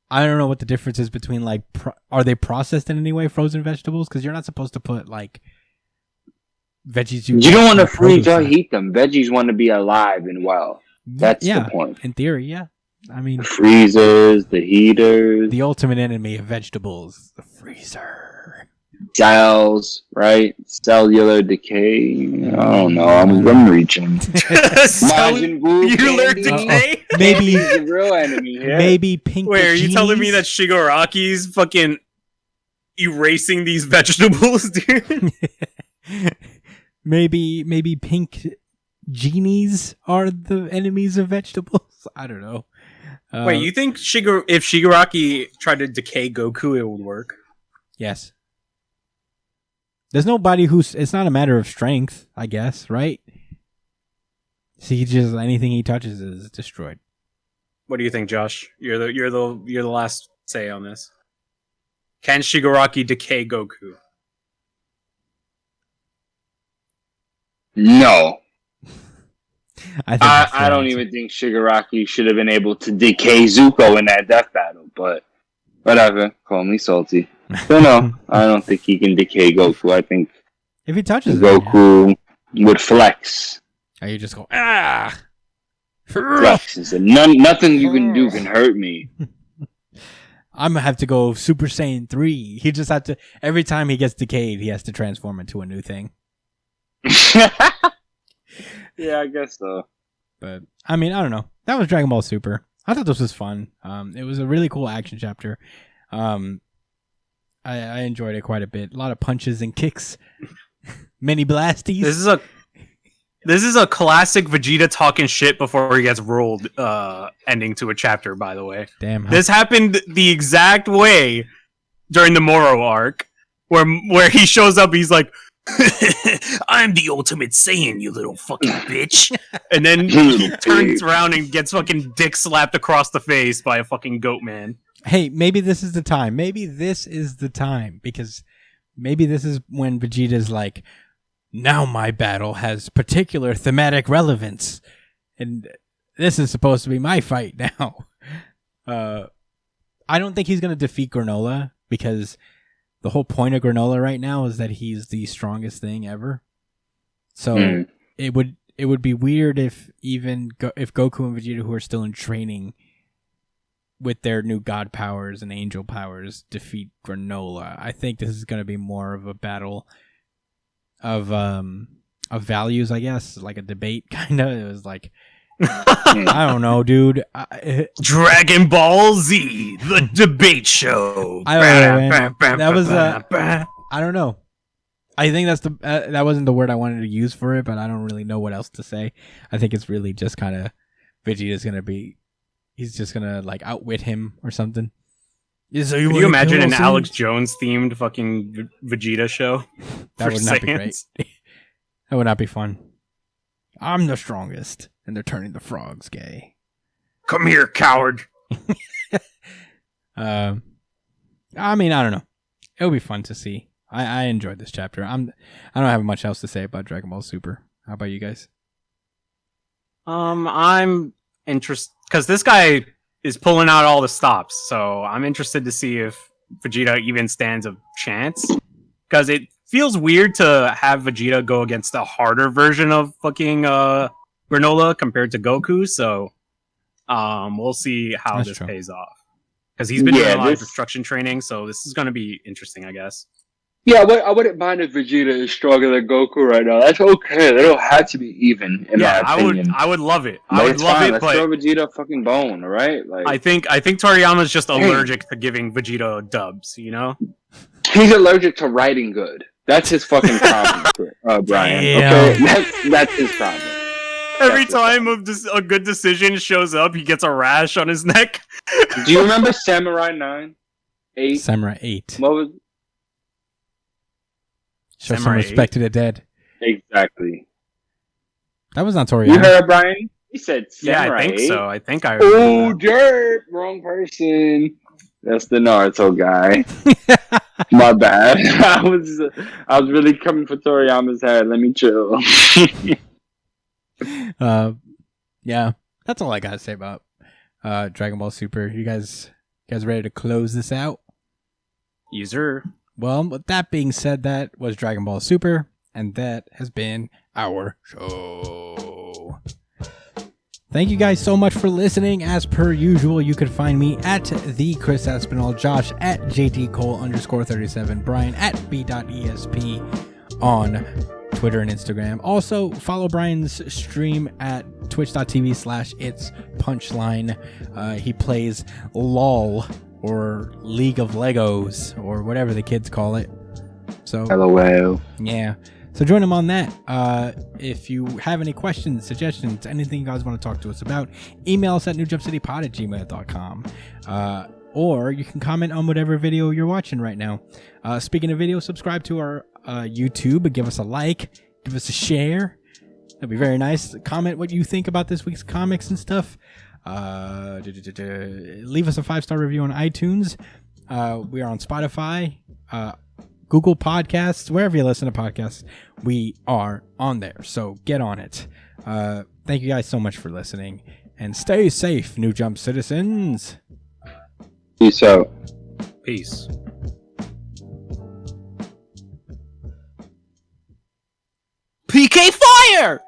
I don't know what the difference is between like, are they processed in any way, frozen vegetables? Because you're not supposed to put like veggies. You don't want to freeze or heat them. Veggies want to be alive and well. That's the point. In theory, yeah. I mean, the freezers, the heaters, the ultimate enemy of vegetables, the freezer. Cells, right? Cellular decay. I don't know. I'm reaching. Majin Buu, Cellular decay? Maybe the real enemy here. Maybe pink. Wait, are you telling me that Shigaraki's fucking erasing these vegetables, dude? maybe pink genies are the enemies of vegetables. I don't know. Wait, you think if Shigaraki tried to decay Goku, it would work? Yes. There's nobody it's not a matter of strength, I guess, right? See, just anything he touches is destroyed. What do you think, Josh? You're the last say on this. Can Shigaraki decay Goku? No. I don't even think Shigaraki should have been able to decay Zuko in that death battle, but whatever. Call me salty. So no, I don't think he can decay Goku. I think if he touches Goku would flex. Oh, you just go, ah! Flex and say, nothing you can do can hurt me. I'm gonna have to go Super Saiyan 3. He just have to, every time he gets decayed, he has to transform into a new thing. Yeah, I guess so. But, I mean, I don't know. That was Dragon Ball Super. I thought this was fun. It was a really cool action chapter. I enjoyed it quite a bit. A lot of punches and kicks. Many blasties. This is a classic Vegeta talking shit before he gets rolled ending to a chapter, by the way. Damn. This happened the exact way during the Moro arc, where he shows up, he's like, I'm the ultimate Saiyan, you little fucking bitch. And then he turns around and gets fucking dick slapped across the face by a fucking goat man. Hey, maybe this is the time. Maybe this is the time. Because maybe this is when Vegeta's like, now my battle has particular thematic relevance. And this is supposed to be my fight now. I don't think he's going to defeat Granolah, because the whole point of Granolah right now is that he's the strongest thing ever. So it would be weird if if Goku and Vegeta, who are still in training with their new god powers and angel powers, defeat Granolah. I think this is going to be more of a battle of values, I guess, like a debate kind of. It was like, I don't know, dude. Dragon Ball Z, the debate show. I don't know, man. That was I don't know. I think that's that wasn't the word I wanted to use for it, but I don't really know what else to say. I think it's really just kind of Vegeta's gonna be. He's just gonna like outwit him or something. So can you imagine an Alex Jones themed fucking Vegeta show? That would not be great. That would not be fun. I'm the strongest, and they're turning the frogs gay. Come here, coward. I mean, I don't know. It'll be fun to see. I enjoyed this chapter. I don't have much else to say about Dragon Ball Super. How about you guys? I'm interested because this guy is pulling out all the stops, so I'm interested to see if Vegeta even stands a chance. Because it feels weird to have Vegeta go against a harder version of fucking Granolah compared to Goku. So we'll see how That's this true. pays off. Because he's been doing a lot of this- destruction training, so this is going to be interesting, I guess. Yeah, I wouldn't mind if Vegeta is stronger than Goku right now. That's okay. They don't have to be even, in my opinion. I would love it. But I would it's love fine. it, Let's but throw Vegeta a fucking bone, all right? Like, I think Toriyama's just allergic to giving Vegeta dubs, you know? he's allergic to writing good. That's his fucking problem, Brian. Damn. Okay, that's his problem. Every That's the time a good decision shows up, he gets a rash on his neck. Do you remember Samurai 9? 8? Samurai 8. What was Show some Samurai respect to the dead. exactly? That was not You Toriyama. heard Brian? He said Yeah, Samurai I think 8. so. I think I Oh, remember dirt! Wrong person. That's the Naruto guy. My bad. I was really coming for Toriyama's head. Let me chill. Yeah, that's all I gotta say about Dragon Ball Super. You guys ready to close this out? User. Well, with that being said, that was Dragon Ball Super, and that has been our show. Thank you guys so much for listening. As per usual, you can find me at the Chris Aspinall, Josh at JTCole_37, Brian at B.ESP on Twitter and Instagram. Also, follow Brian's stream at twitch.tv/its_punchline. He plays LOL, or League of Legos, or whatever the kids call it. So, LOL. yeah. So join him on that. If you have any questions, suggestions, anything you guys want to talk to us about, email us at newjumpcitypod@gmail.com. Or you can comment on whatever video you're watching right now. Speaking of video, subscribe to our YouTube. Give us a like. Give us a share. That'd be very nice. Comment what you think about this week's comics and stuff. Leave us a 5-star review on iTunes. We are on Spotify, Google Podcasts, wherever you listen to podcasts. We are on there, so get on it. Thank you guys so much for listening, and stay safe, New Jump citizens. Peace out. Peace. PK Fire!